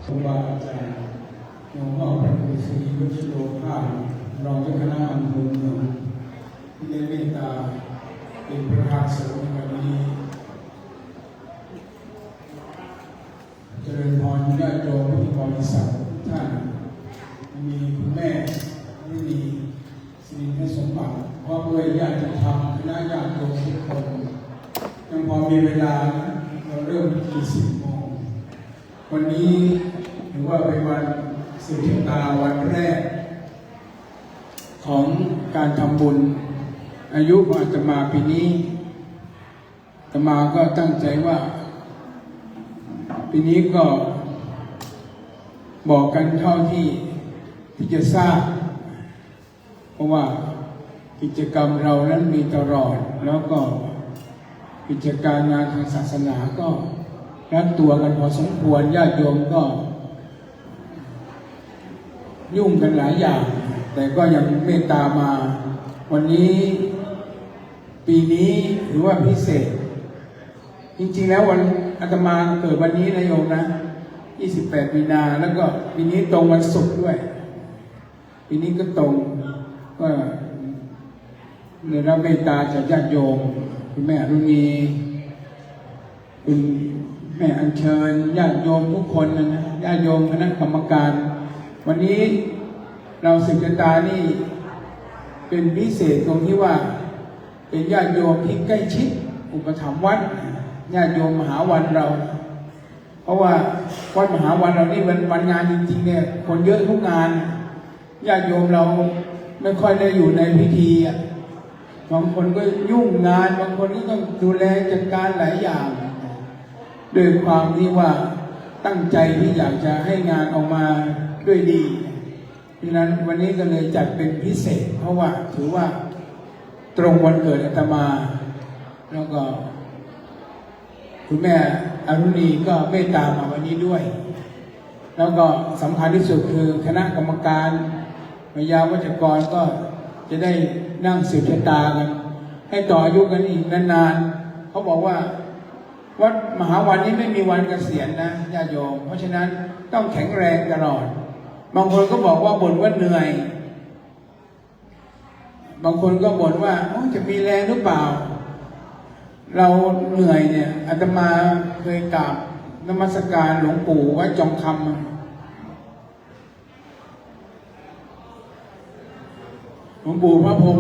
ครูบาอาจารย์หลวงพ่อพระครูศรีวชิโรภาสรองเจ้าคณะอำเภอเมืองที่ได้เมตตาเป็นประธานสงฆ์ในวันนี้เจริญพรญาติโยมผู้มีบริษัททุกท่านมีคุณแม่ที่มีสิริสมบัติพร้อมด้วยญาติธรรมคณะญาติโยมทุกคนยังพอมีเวลาเราเริ่มที่10 โมงวันนี้ถือว่าเป็นวันสืบชะตาวันแรกของการทำบุญอายุของอาตมาปีนี้อาตมาก็ตั้งใจว่าปีนี้ก็บอกกันเท่าที่จะทราบเพราะว่ากิจกรรมเรานั้นมีตลอดแล้วก็กิจการงานทางศาสนาก็รัดตัวกันพอสมควรญาติโยมก็ยุ่งกันหลายอย่างแต่ก็ยังเมตตามาวันนี้ปีนี้ถือว่าพิเศษจริงๆแล้ววันอาตมาเกิดวันนี้นะโยมนะ28 มีนาแล้วก็ปีนี้ตรงวันศุกร์ด้วยปีนี้ก็ตรงก็ได้รับเมตตาจากญาติโยมคุณแม่รุ่นีคุณแม่อัญเชิญญาติโยมทุกคนนะญาติโยมคณะกรรมการวันนี้เราสืบชะตานี่เป็นพิเศษตรงที่ว่าเป็นญาติโยมที่ใกล้ชิดอุปถัมภ์วัดญาติโยมมหาวันเราเพราะว่าวัดมหาวันเรานี่วันงานจริงๆเนี่ยคนเยอะทุกงานญาติโยมเราไม่ค่อยได้อยู่ในพิธีบางคนก็ยุ่งงานบางคนก็ต้องดูแลจัดการหลายอย่างด้วยความที่ว่าตั้งใจที่อยากจะให้งานออกมาด้วยดีดังนั้นวันนี้ก็เลยจัดเป็นพิเศษเพราะว่าถือว่าตรงวันเกิดอาตมาแล้วก็คุณแม่อรุณีก็เมตตามาวันนี้ด้วยแล้วก็สำคัญที่สุดคือคณะกรรมการวิทยาวัจกรก็จะได้นั่งสืบชะตากันให้ต่ออายุกันอีกนานๆเขาบอกว่าวัดมหาวันนี้ไม่มีวันเกษียณนะญาติโยมเพราะฉะนั้นต้องแข็งแรงตลอดบางคนก็บอกว่าบ่นว่าเหนื่อยบางคนก็บ่นว่าจะมีแรงหรือเปล่าเราเหนื่อยเนี่ยอาตมาเคยกราบนมัสการหลวงปู่วัดจอมคำหลวงปู่พระพรหม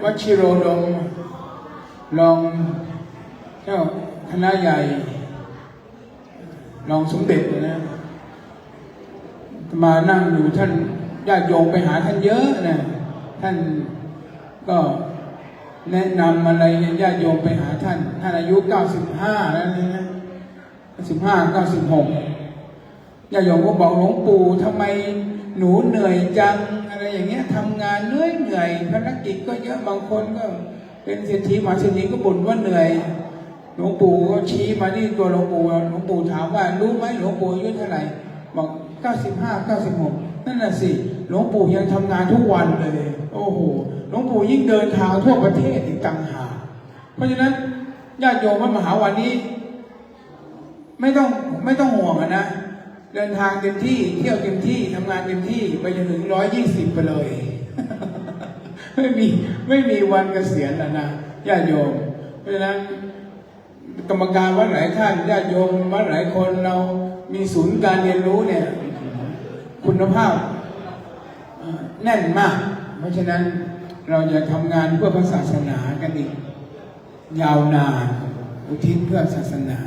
วชิโรดมรองเจ้าคณะใหญ่รองสมเด็จนะมานั่งอยู่ท่านญาติโยมไปหาท่านเยอะนะท่านก็แนะนำอะไรญาติโยมไปหาท่านอายุ95แล้วนี่นะ95 96ญาติโยมก็บอกหลวงปู่ทำไมหนูเหนื่อยจังอะไรอย่างเงี้ยทำงานเหนื่อยภารกิจก็เยอะบางคนก็เป็นเศรษฐีมหาเศรษฐีก็บ่นว่าเหนื่อยหลวงปู่ก็ชี้มาที่ตัวหลวงปู่ถามว่ารู้ไหมหลวงปู่อายุเท่าไหร่บอก95 96นั่นน่ะสิหลวงปู่ยังทำงานทุกวันเลยโอ้โหหลวงปู่ยิ่งเดินทางทั่วประเทศอีกต่างหากเพราะฉะนั้นญาติโยมวัดมหาวันนี้ไม่ต้องห่วงนะเดินทางเต็มที่เที่ยวเต็มที่ทำงานเต็มที่ไปจนถึง120ไปเลยไม่มีวันเกษียณนะญาติโยมเพราะฉะนั้นกรรมการวัดหลายท่านญาติโยมวัดหลายคนเรามีศูนย์การเรียนรู้เนี่ยคุณภาพแน่นมากเพราะฉะนั้นเราจะทำงานเพื่อพระศาสนากันอีกยาวนานอุทิศเพื่อศาสนา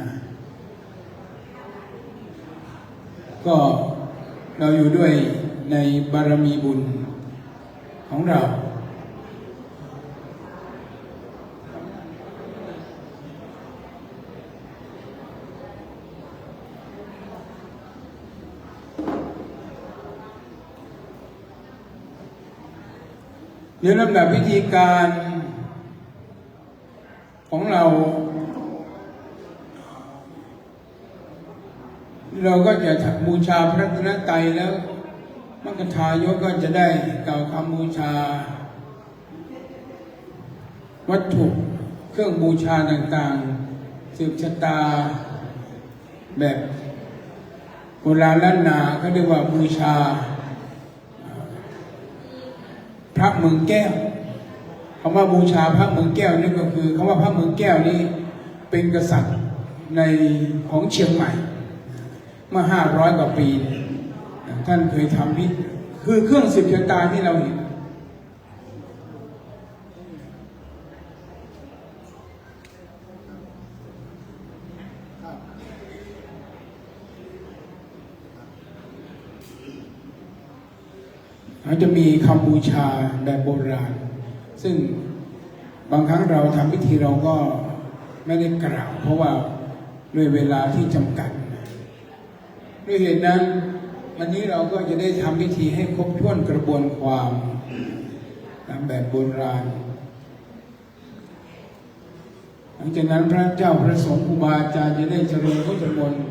ก็เราอยู่ด้วยในบารมีบุญของเราในลำดับวิธีการของเราก็จะบูชาพระรัตนตรัยแล้วมรรคทายกก็จะได้กล่าวคำบูชาวัตถุเครื่องบูชาต่างๆสืบชะตาแบบ โบราณล้านนาเขาเรียกว่าบูชาพระเมืองแก้วคำว่าบูชาพระเมืองแก้วนี่ก็คือคำว่าพระเมืองแก้วนี้เป็นกษัตริย์ในของเชียงใหม่เมื่อ500 กว่าปีท่านเคยทำพิธีคือเครื่องสืบชะตาที่เราเห็นเขาจะมีคำบูชาแบบโบราณซึ่งบางครั้งเราทำพิธีเราก็ไม่ได้กล่าวเพราะว่าด้วยเวลาที่จำกัดด้วยเหตุนั้นวันนี้เราก็จะได้ทำพิธีให้ครบถ้วนกระบวนความตามแบบโบราณหลังจากนั้นพระเจ้าพระสงฆ์ครูบาอาจารย์จะได้เจริญพุทธมนต์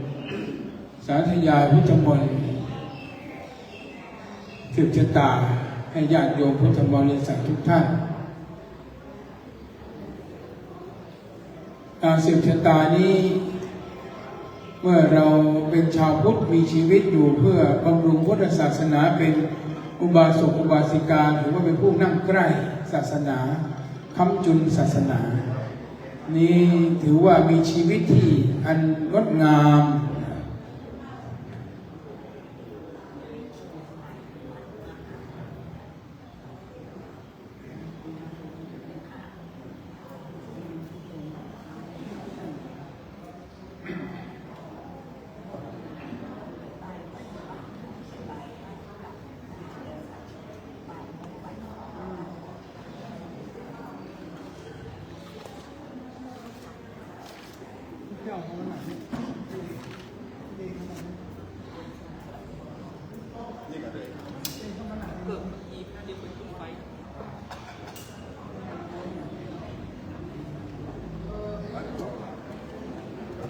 สาธยายพุทธมนต์สืบชะตาให้ญาติโยมพุทธบริษัททุกท่านการสืบชะตานี้เมื่อเราเป็นชาวพุทธมีชีวิตอยู่เพื่อบำรุงพุทธศาสนาเป็นอุบาสกอุบาสิกาหรือว่าเป็นผู้นั่งใกล้ศาสนาค้ำจุนศาสนานี้ถือว่ามีชีวิตที่อันงดงาม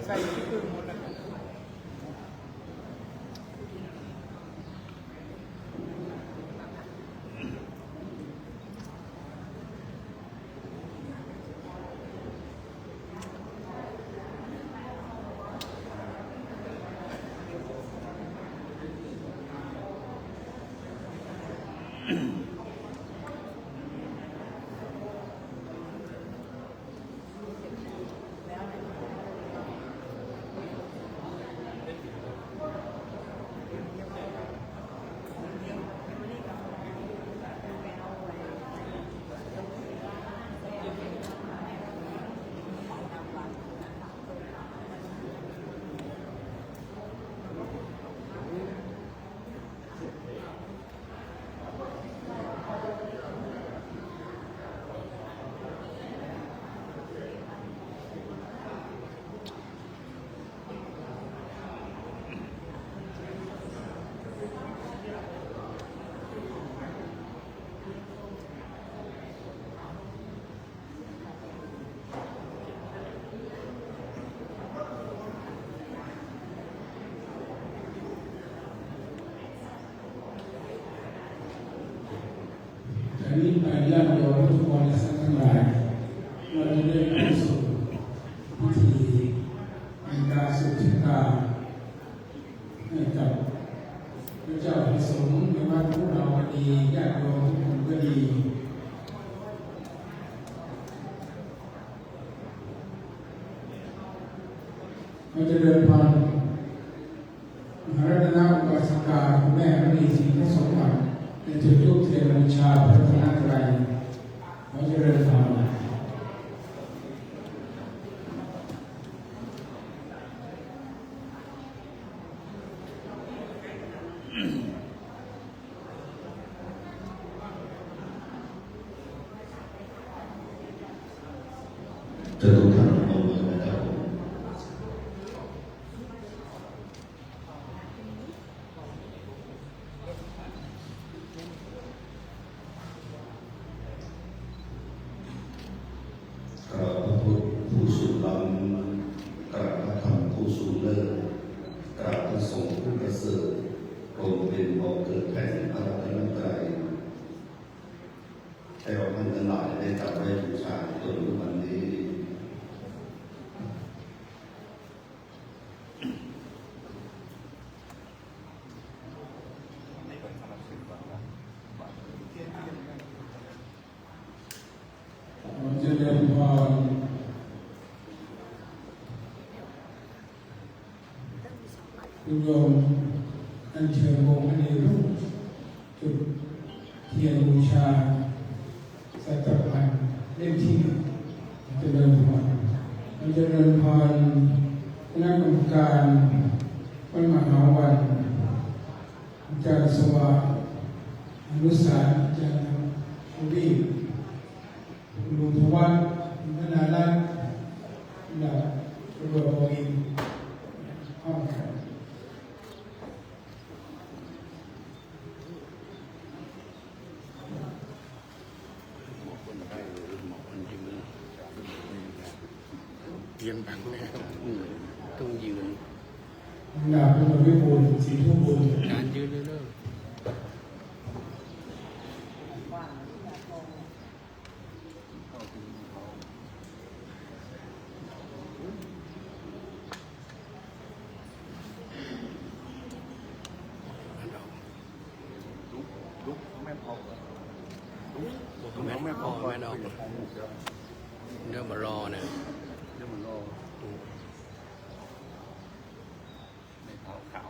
ใส่ที่ปืนหมดเลยอันนี้ไปญาติโยมทุกคนทั้งหลายเราจะได้เข้าสู่พิธีในการสืบชะตาให้กับพระเจ้าพระสงฆ์ไม่ว่าพวกเราก็ดีญาติโยมทุกคนก็ดีเราจะเดินผ่านมหารัตนอุบาสิกาคุณแม่พระดีศรีพระสมบัติเป็นจุดทูปเทียนบูชาพระรัตนตรัยเราจะเดินผ่านจะทุกท่านลงมือนะครับกราบพระพุทธผู้สูงล้ำกราบพระธรรมผู้สูงเลิศกราบพระสงฆ์ผู้ประเสริฐรวมเป็นบ่อเกิดแห่งพระรัตนตรัยให้เราท่านทั้งหลายได้กราบไหว้บูชาจนวันนี้ คุณโยมอัญเชิญองค์พระเดชรูปจุดเทียนบูชาสัตว์พันเล่มที่เจริญพรเจริญพรคณะกรรมการวัดมหาวันอาจารย์สว่างอนุสารอาจารย์ชูบีคุณลุงทวัฒน์คุณธนาลักษณ์ดาบตำรวจโทอินห้องกันเรียนบังแม่ต้องยืนดาบตำรวจวิบูลย์ศรีทุ่มบุญการยืนเลยเนอะไม่พอแม่ดอกเดี๋ยวมารอเนี่ยไม่เผาขาว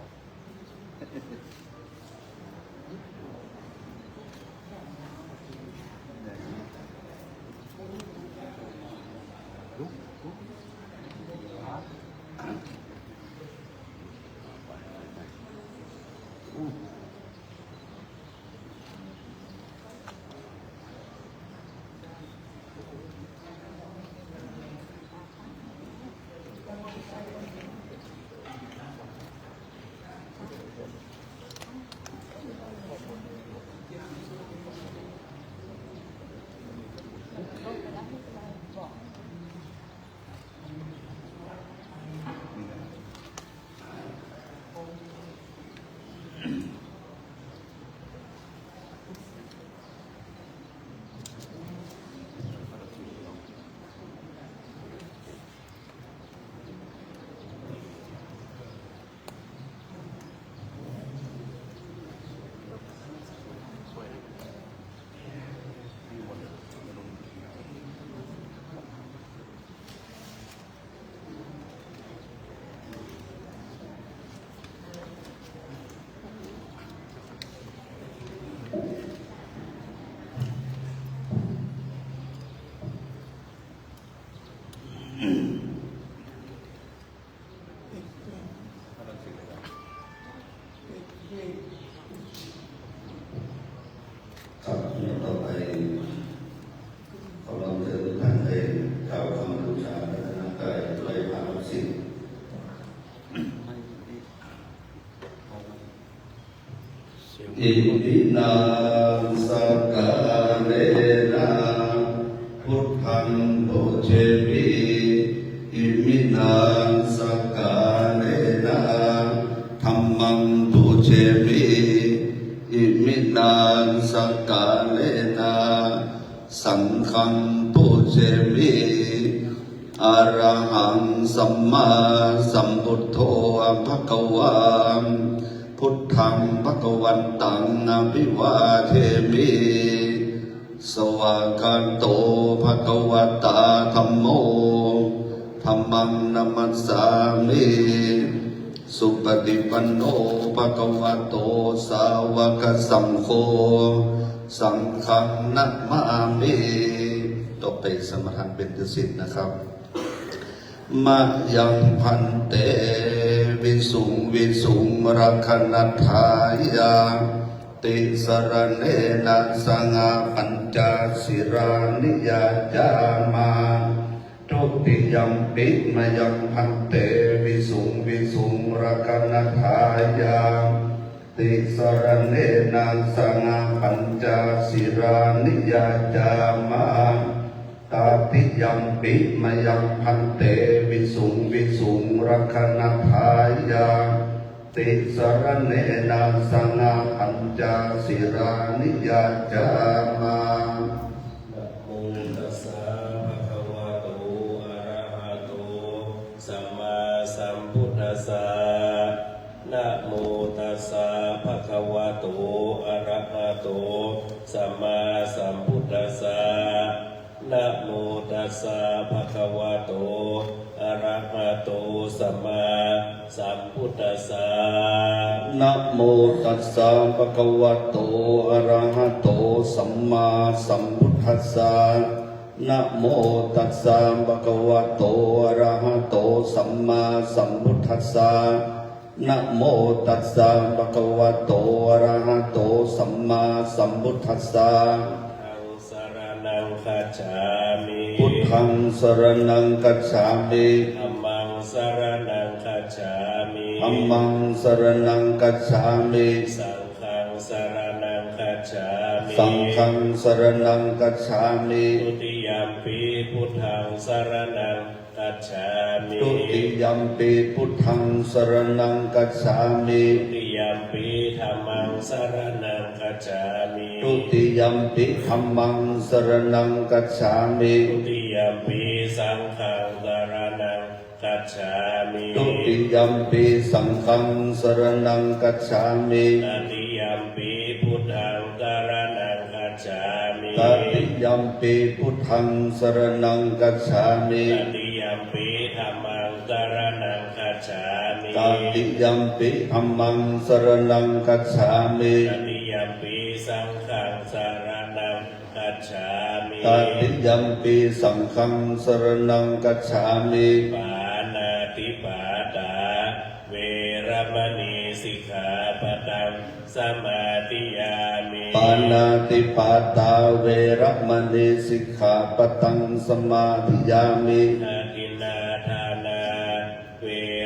ครับต่อไปขอเราเชิญทุกท่านให้กล่าวคำบูชาในคณะกายด้วยพระสิทธิ์อิมินาสักกาเลนะพุทธังโพเชมิอิมินาสักกาเลนะธัมมังโพเชมิอิมินาสักกาเลนะสังฆังโพเชมิอะระหังสัมมาสัมพุทโธภะคะวาพุทธังภะคะวันตังอภิวาเทมิสวากาโตภะคะวตาธัมโมธัมมังนัมมัสสามิสุปฏิปันโนภะคะวะโตสาวกสังโฆสังฆังนัมมามิต่อไปสมทานเป็นศิษย์นะครับมะยังพันเตวิสุงวิสุงรักนัทายาติสรเนนะสังฆปัญจศิรานิยาจามาทุติยัมปิมะยังพันเตวิสุงวิสุงรักนัทายาติสรเนนะสังฆปัญจศิรานิยาจามาตาติยัมปิมะยังพันเตวิสุงวิสุงรักนัทายาติสรเนนะสังฆปัญจศิรานิยาจามานะโมตัสสะภะคะวะโตอะระหะโตสัมมาสัมพุทธัสสะนะโมตัสสะภะคะวะโตอะระหะโตสัมมาสัมพุทธัสสะ นะโมตัสสะภะคะวะโตอะระหะโตสัมมาสัมพุทธัสสะนะโมตัสสะภะคะวะโตอะระหะโตสัมมาสัมพุทธัสสะนะโมตัสสะภะคะวะโตอะระหะโตสัมมาสัมพุทธัสสะนะโมตัสสะภะคะวะโตอะระหะโตสัมมาสัมพุทธัสสะทังสรณังคัจฉามิ พุทธังสรณังกัจฉามิ ธัมมังสรณังคัจฉามิ ธัมมังสรณังกัจฉามิ สังฆังสรณังคัจฉามิ สังฆังสรณังกัจฉามิ ทุติยัมปิพุทธังสรณังกัจฉามิ ทุติยัมปิพุทธังสรณังกัจฉามิ ทุติยัมปิธัมมังสรณังกัจฉามิ ทุติยัมปิธัมมังสรณังกัจฉามิ ทุติยัมปิสังฆังสรณังกัจฉามิ ทุติยัมปิสังฆังสรณังกัจฉามิ ตติยัมปิพุทธังสรณังกัจฉามิ ตติยัมปิพุทธังสรณังกัจฉามิ ตติยัมปิธัมมังสรณังกัจฉามิ ตติยัมปิธัมมังสรณังกัจฉามิ ตติยัมปิสังฆังสรณังกัจฉามิ ตติยัมปิสังฆังสรณังกัจฉามิ ปานาติปาตาเวรมณีสิกขาปะทังสมาธิยามิ ปานาติปาตาเวรมณีสิกขาปะตังสมาธิยามิ อาทินนาทานาเว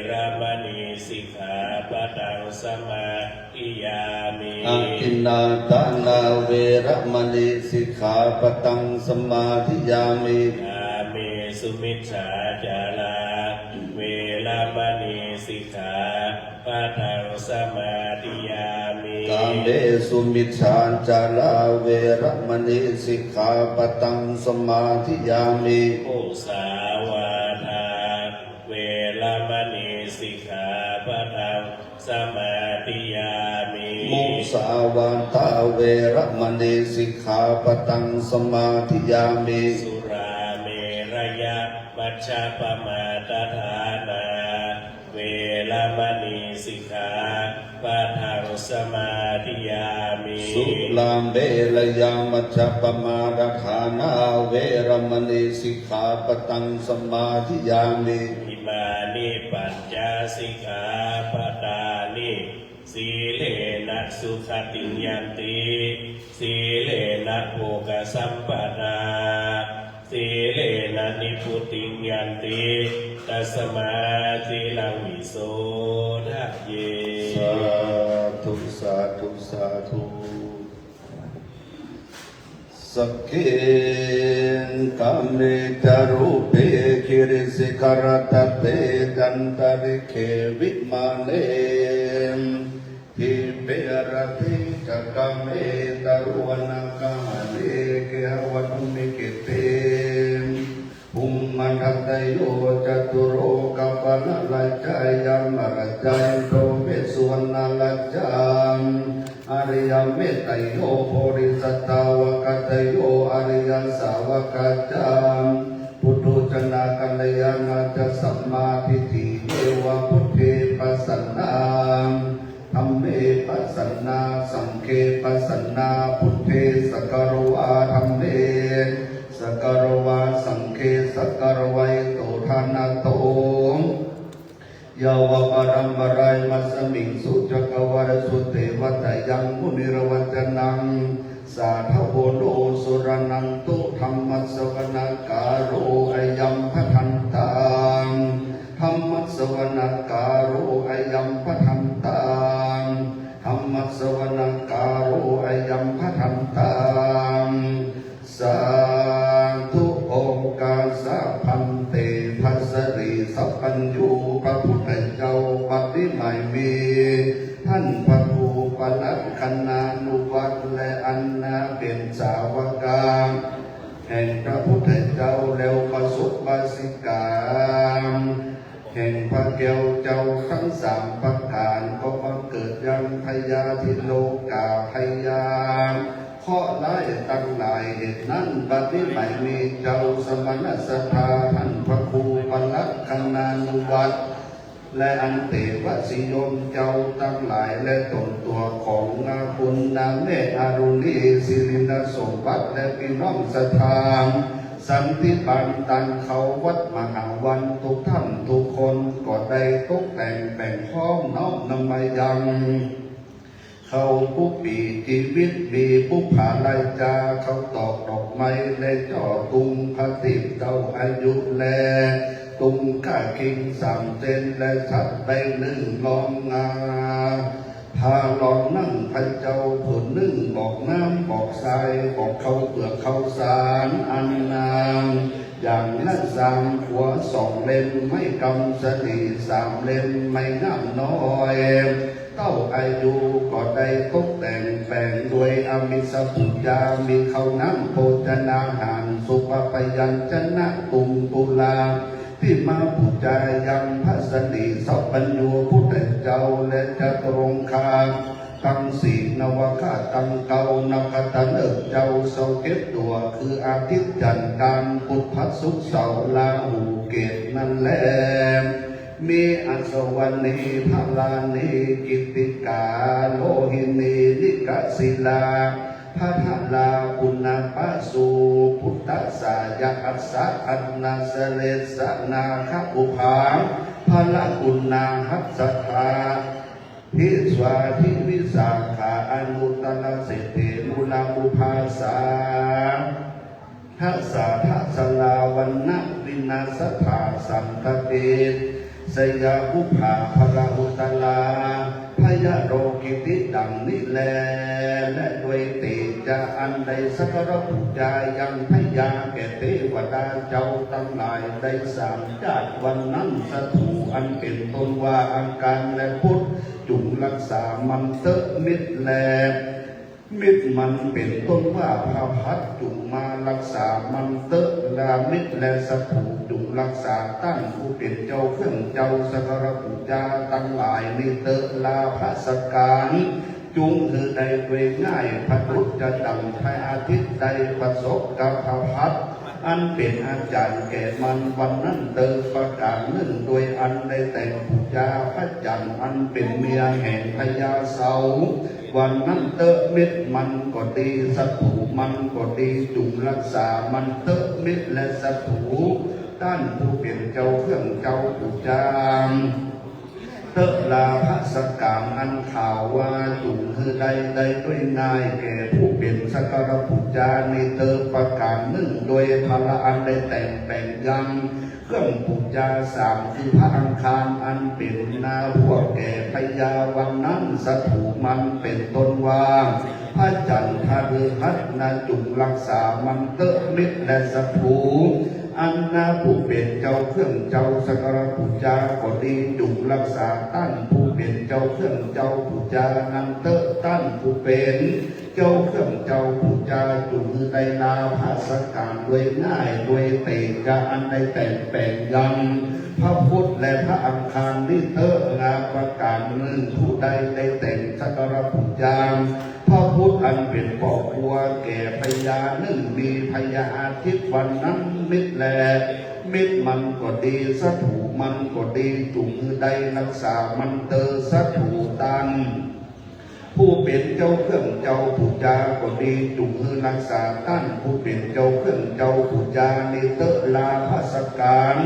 รมณีสิกขาปะทังสมาธิยามิ อาทินนาทานาเวรมณีสิกขาปะตังสมาธิยามิ กาเมสุมิจฉาจาราเวรมณีสิกขาปะทังสมาธิยามิ กาเมสุมิชฌาจาราเวรมณีสิกขาปะตังสมาธิยามิ มุสาวาทาเวรมณีสิกขาปะทังสมาธิยามิ มุสาวาทาเวรมณีสิกขาปะตังสมาธิยามิ สุราเมรยะมัชฌะปมาทฐานาเวรมณีสิกขาปะทังสมาธิยามิ สุลามเบลยามัจจปมาดฐานาเวรมณีสิกขาปะตังสมาธิยามิ อิมานิปัญจสิกขาปทานิสีเลนะสุขติยันติสีเลนะโภคสัมปทาสีเลนะนิพุติยันติตัสมาธิลังวิโสทะเย สาธุสาธุสาธุสักเกนกัมเมตารูปเปคิริสิกรตเตจันตริเควิมาเนทิเปรติจักกัมเมตารุวนาคาเนเกหวัตุมิเกเตภูมิมันทัตโยจตุโรกัปปะนะลัจจายัมมะรัจจายโตเมสุวรรณลัจจามอริยเมตไตโยโพริสัตตาวกัตโยอริยสาวกัจจามพุทโธจนะกัลยาณจะสัมมาทิฏฐิเอวะพุทเทปัสสนาธัมเมปัสสนาสังฆปัสสนาพุทเทสกโรวาธัมเมสกโรวาสังฆสกโรวัยโตทานาโตยาวปรัมปรายมัสมิงสุจักวรสุเทวตายังมุนิรวัจนังสาธโวโนสุรนังตุธรรมสวนาการโรอายัมพทันตังธรรมสวนาการโรอายัมพทันตังธรรมสวนาการโรอายัมพทันตังสาธุองค์การสัพพันเตภัสริสัพพัญญูพระพุทธเจ้าปฏิใหม่มีท่านพระภูปนัสคณานุวัตและอันนาเป็นสาวกาแห่งพระพุทธเจ้าแล้วประสบบาสิกาแห่งพระแก้วเจ้าทั้งสามประการก็บังเกิดยังพยาธิโลกาพยา ข้อร้ายตั้งหลายเหตุนั้นบัดนี้ไม่มีเจ้าสมณสัทธาท่านพระครูปลักษณานุวัตรและอันเตวสิโยมเจ้าตั้งหลายและตนตัวของอาคุณนาเมฆอารุณีศิรินสมบัติและพี่น้องศรัทธาสันติบันตันเขาวัดมหาวันทุกท่านทุกคนก็ได้ตกแต่งแบ่งพ้องน้อมนำมายังเขาผู้ปีชีวิตมีผู้ผ่าลายจาเขาตอกดอกไม้และจ่อตุงพระติบเจ้าอายุแลตุงข้าคิงสามเจนและสัตว์ใบหนึ่งลองงาพาลองนั่งพระเจ้าผุนนึ่งบอกน้ำบอกทรายบอกเขาเปลือกเขาสารอันนางอย่างนั้นสามหัวสองเล่มไม่กำสนีสามเล่มไม่งามน้อยเต้าอายุก็ได้ตกแต่งแบ่งด้วยอมิสปุจามีข้าวน้ำโภชนาหารสุปปยัญชนะตุงตุลาที่มาปุจายังพระสนีสัพพัญญูพุทธเจ้าและจะตรงคาตั้งสี่นวคาตั้งเก่านกตะเลิกเจ้าเสาเก็บตัวคืออาทิตย์จันทร์การพุทธศุกร์เสาร์ลาหูเกตนั่นแหละมีอัศวณีพาลานีกิติกาโลหินีนิกศิลาพระธลาปุณปัสสุพุทธสายอัสสะอันนาเสเลสนาคอุภาพระกุณาหัสธาพิสวาทิวิสาขาอนุตตรเสติมุลามุภาสาทัสสะทัสลาวันนะวินาสถาสัมตเตสยาภุภาภราอุตลาพยาโรกิติดังนิแลและด้วยติจะอันใดสักระปุจายังพยาแก่เทวดาเจ้าทั้งหลายได้สามชาติวันนั้นสถูอันเป็นตนว่าอาการและพุทธจุงรักษามันเตะมิตรแลมิตรมันเป็นต้นว่าพระพัดจุงมารักษามันเตอะลามิตรและสถูจุงรักษาตั้งผู้เป็นเจ้าเครื่องเจ้าสักการะบูชาตั้งหลายนิเตอะลาพระสการจุงคือใดด้วยง่ายพระรุษจะดังพระอาทิตย์ใดประสบกับพระพัดอันเป็นอาจารย์แก่มันวันนั้นเติมประกาศหนึ่งโดยอันได้แต่งบูชาพระจันทร์อันเป็นเมียแห่งพญาเสาวันนั้นเตอะมิตรมันก็ดีสัตถูมันก็ดีจุงรักษามันเตอะมิตรและสัตถูด้านผู้เป็นเจ้าเครื่องเจ้าบูชาเตอะลาพระสกามอันข่าวว่าจุงคือใดด้วยง่ายแก่ผู้เป็นสักการะบูชาในเตอประกาศหนึ่งโดยพระอันได้แต่งยังเครื่องบูชาสามคือพระอังคารอันเป็นนาพวกแก่พญาวันนั้นสถูมันเป็นต้นว่าพระจันทร์ฤหัสนาจุงรักษามันเตอะมิตรและสถูอันนาผู้เป็นเจ้าเครื่องเจ้าสักการะบูชาก็ดีจุงรักษาตั้นผู้เป็นเจ้าเครื่องเจ้าบูชานันเตอะตั้นผู้เป็นเจ้าเครื่องเจ้าบูชาจุงไดลาภาสการด้วยง่ายด้วยเตจาอันใดแต่งแปลงยังพระพุทธและพระอังคารนิเตอะงาประการหนึ่งผู้ใดได้แต่งสักการะบูชาพระพุทธอันเป็นพ่อครัวแก่พญาหนึ่งมีพญาอาทิตย์วันนั้นมิตรแลมิตรมันก็ดีสัตถูมันก็ดีจุงคือใดรักษามันเตอสัตถูตันผู้เป็นเจ้าเครื่องเจ้าบูชาก็ดีจุงคือรักษาตั้นผู้เป็นเจ้าเครื่องเจ้าบูชาในเตอลาภสการ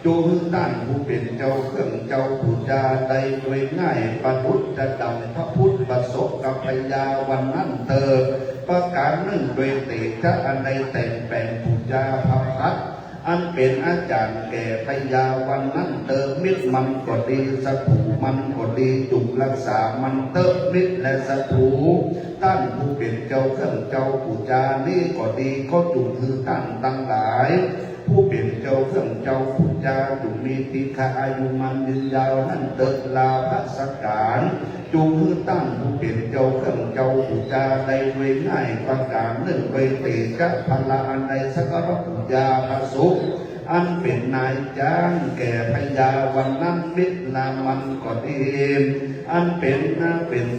จูคือตั้นผู้เป็นเจ้าเครื่องเจ้าบูชาใดโดยง่ายปนุษจะดำพระพุทธประสบกับพญาวันนั้นเตอประการหนึ่งโดยติจะอันใดแต่งแปลงบูชาพระพัดอันเป็นอาจารย์แก่พญาวันนั้นเติมมิตรมันก็ดีสัตถูมันก็ดีจุงรักษามันเติมมิตรและสัตถูตั้นผู้เป็นเจ้าเครื่องเจ้าบูชานี่ก็ดีก็จุงคือตั้นตั้งหลายผู้เป็นเจ้าเครื่องเจ้าบูชาจุงมีติฆาอายุมันยืนยาวนั่นเติมลาภสการจุงคือตั้นผู้เป็นเจ้าเครื่องเจ้าบูชาในด้วยง่ายประการหนึ่งโดยติจะพละอันใดสักการะบูชาพระสุข อันเป็นนายจ้างแก่พญาวันนั้นมิตรนามันก็ดีอันเป็น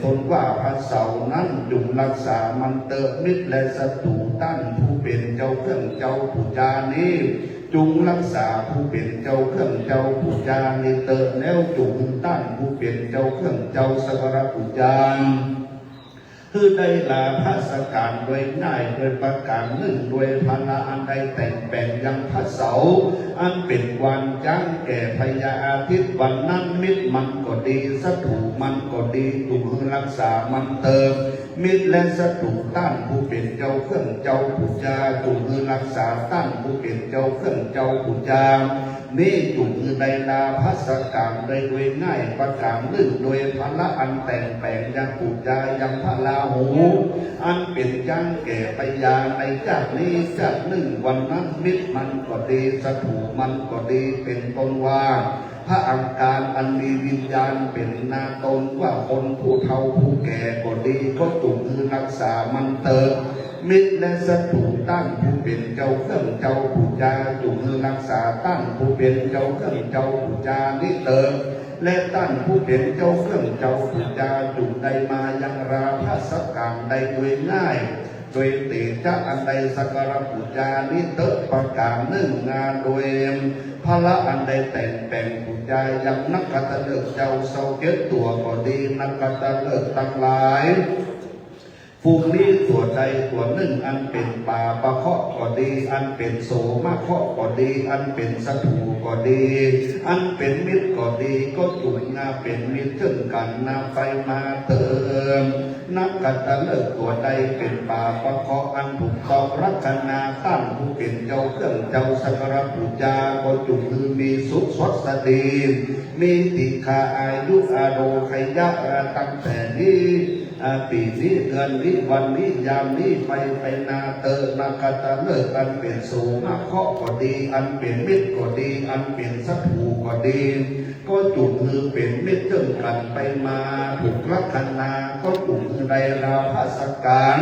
ตนว่าพระเสานั้นจุงรักษามันเตอมิตรและศัตรูตั้นผู้เป็นเจ้าเครื่องเจ้าผู้จานี้จุงรักษาผู้เป็นเจ้าเครื่องเจ้าผู้จานี้เตอแล้วจุงตั้นผู้เป็นเจ้าเครื่องเจ้าสักการะผู้จาคือได้ลาพระสการโดยง่ายโดยประการหนึ่งโดยพลาอันใดแต่งแบ่งยังพระเสาอันเป็นวันจ้างแก่พญาอาทิตย์วันนั้นมิตรมันก็ดีศัตรูมันก็ดีจุงรักษามันเติมมิตรและศัตรูต้านผู้เป็นเจ้าเครื่องเจ้าผู้จาจุงรักษาต้านผู้เป็นเจ้าเครื่องเจ้าผู้จานี่จุงได้ลาพระสการโดยง่ายประการหนึ่งโดยพละอันแต่งแบ่งยังผู้จายังพลาหูอันเป็นจ้างแก่พญาในจากนี้จากหนึ่งวันนั้นมิตรมันก็ดีศัตรูมันก็ดีเป็นต้นว่าพระอังคารอันมีวิญญาณเป็นนาตนว่าคนผู้เฒ่าผู้แก่ก็ดีก็จุงรักษามันเติมมิตรและศัตรูตั้งผู้เป็นเจ้าเครื่องเจ้าผู้จาจุงรักษาตั้งผู้เป็นเจ้าเครื่องเจ้าผู้จานิเติมและตั้งผู้เป็นเจ้าเครื่องเจ้าผู้จาจุงได้มายังราพระสการได้โดยง่ายโดยเตชะอันใดสักการะผู้จานิเตอประการหนึ่งงานโดยพระอันใดแต่งแบ่งผู้จายังนักกัตเลิกเจ้าเศร้าเก็บตัวก็ดีนักกัตเลิกทั้งหลายฟูงนี้ตัวใดตัวหนึ่งอันเป็นป่าประเคาะก็ดีอันเป็นโสมะเคาะก็ดีอันเป็นศัตรูก็ดีอันเป็นมิตรก็ดีก็จุงนาเป็นมิตรถึงกันนาไปมาเติมนักกัตเลิกตัวใดเป็นป่าประเคาะอันถูกต้องรักนาตั้งผู้เป็นเจ้าเครื่องเจ้าสักการะบูชาก็จุงคือมีสุขสดสดีมีติคาอายุอาโรขยะตั้งแต่นี้ปีนี้เดือนนี้วันนี้ยามนี้ไปนาเตอนาคตาเลิกอันเป็นสูงมาเคาะก็ดีอันเป็นมิตรก็ดีอันเป็นศัตรูก็ดีก็จุดมือเป็นมิตรเชื่อมกันไปมาถูกลักษณะก็จุดมือใดราภสการ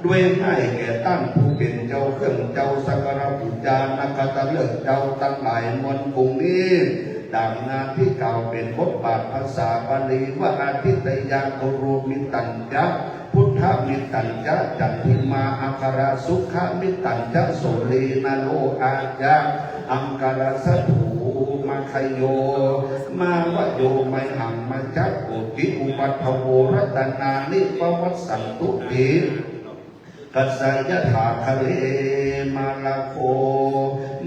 ด้วยให้แก่ตั้งผู้เป็นเจ้าเครื่องเจ้าสักการะบูชานาคตาเลิกเจ้าตั้งหลายมวลกลุ่มนี้ดังงานที่เก่าเป็นบทบาทภาษาบาลีว่าอาทิตยาโกโรมิตัญจะพุทธมิตัญจะจันทิมาอัคราสุขมิตัญจะโสลีนาโลอาจาอังการสัตถูมาคโยมาวโยไมหังมาจักอุติอุปัฏฐโวรัตนานิปวัสสันตุติกัสสายถาคะเลมาลาโค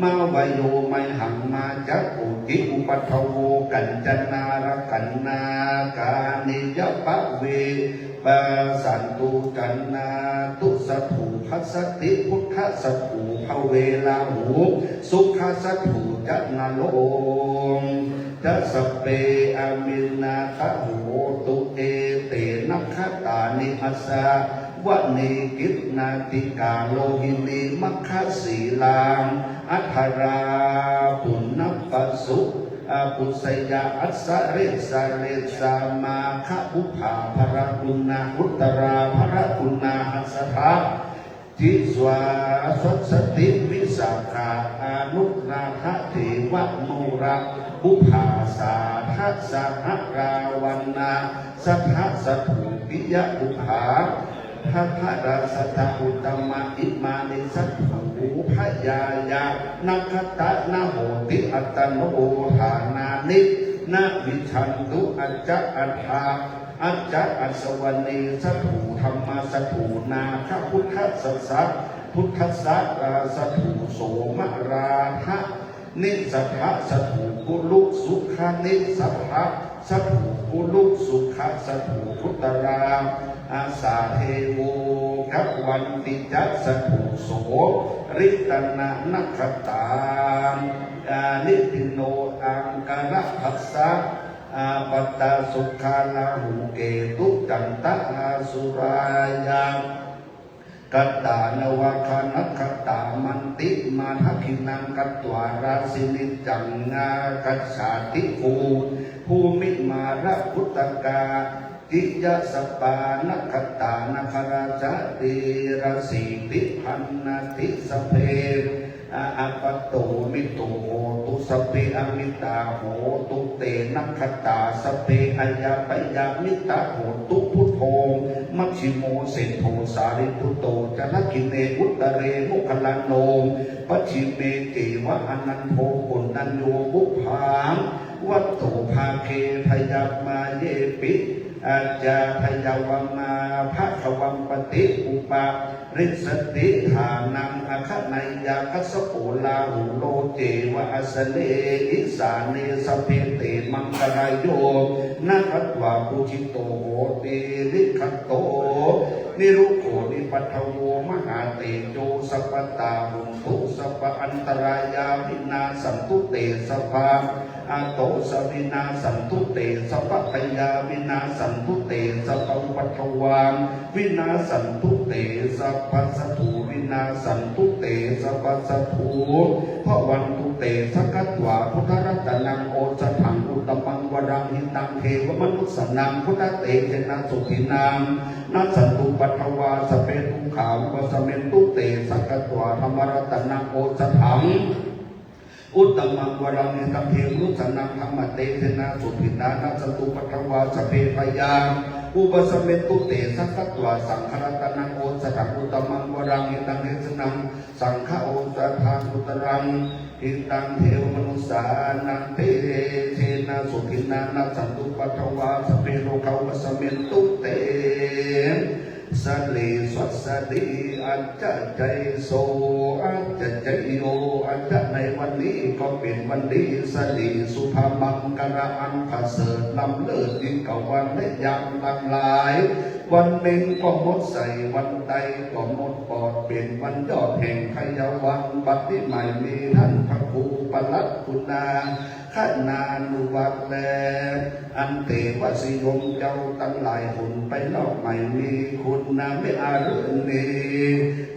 มาวโยไมหังมาจักอุติอุปัฏฐโวกัญจนารกันนากานิยปะเวปะสันตุกันนาตุสัตถุภัสสติพุทธสัตถุภเวลาหูสุขสัตถุจันนโลงจัสเปอมินาคโหตุเอเตนัคขตานิอัสสะวะเนกิตนาติกาโลหินีมัคคศีลาอัทราปุณณปัสสุปุสยาอัสสะเรสะเรสามาคะบุภาภรกุณาอุตราภรกุณาอัสสะทิสวาสัสติวิสาขาอนุราคะเทวโนราบุภาสาทัสสะราวันนาสัทธะสัตถุปิยบุภาทัพพะราสตะอุตมะอิมานิสัตถุพยายานัคตะนะโหติอัตโนฐานานินาวิชันตุอัจจะอัฏฐาอัจจะอัศวณีสัตถุธรรมสัตถุนาคพุทธสัสสะพุทธสัสสัตถุโสมราทะนิสัทธะสัตถุกุลุสุขานิสัทธะสัตถุกุลุสุขะสัตถุพุทธราอาสาเทโวกัปวันติจัสสัตถุโสริตนานัคตานิติโนอังการะภัสสะปัตตาสุขาลาหูเกตุจันตะสุรายากัตตานวะคานัคตามันติมาทักินังกัตตวาราสินิจังงากัจฉาติภูมิมาระพุตตกาติยะสปานัคตานาคราชติรสีติพันนาติสเพ อาปัตโตมิโตโหตุสเปอมิตาโหตุเตนัคขตาสเปอัญญาปยามิตาโหตุพุทโธมัชชิโมเสนโธสาริพุตโตจนกิเนอุตเรมุขลันโนปัจฉิเมเกวะอนันโทปุณัญโยบุพางวัตโตภาเคพยามาเยปิอาจาพยาวมาภะขวัมปติอุปาริสติฐานังอคไนยาคัสโปลาหุโลเจวะอัสเนอิสาเนสเพเตมังกรายโยนาคัตวาปุจิโตโหติลิขัตโตนิรุโขนิปัทโวมหาเตโจสัพพตาหุนตุสัพพอันตรายาวินาสันตุเตสัพพะอาโตสวินาสันตุเตสัพพพยาวินาสันตุเตสัพพปัทวานวินาสันตุเตสัพพสัตถุวินาสันตุเตสัพพสัตถุพระวันตุเตสักตวาพุทธรัตนังโอสถังอุตมังวรังหิตังเทวมนุสสนังพุทธเตเจนะสุขินามนัสสันตุปัทวาสเปตุขาววสเมนตุเตสักตวาธรรมรัตนังโอสถังอุตตมังวรังหิตังเทวมนุสสนังธรรมเตเจนะสุขินานัสสันตุปัทวาสเปพยาอุปสมเมตุเตสักตวาสังฆรัตนังโอสถังอุตตมังวรังหิตังเทสนังสังฆโอสถังอุตรังหิตังเทวมนุสสานังเตเทนะสุขินานัสสันตุปัทวาสเปโลกาวสเมตุเตสลีสัสดีอัจจะใจโสอัจจะใจโยอัจจะในวันนี้ก็เป็นวันดีสลีสุภามังกระอันประเสริฐล้ำเลิศยิ่งกว่าวันและยังหลากหลายวันหนึ่งก็หมดใส่วันใดก็หมดปอดเป็นวันยอดแห่งพยาวันบัดนี้ใหม่มีท่านพระครูปลัดคุณาขนานุวัตแลอันเตวสิยมเจ้าตั้งหลายหุ่นไปนอกใหม่มีคุณนาไม่อารุณี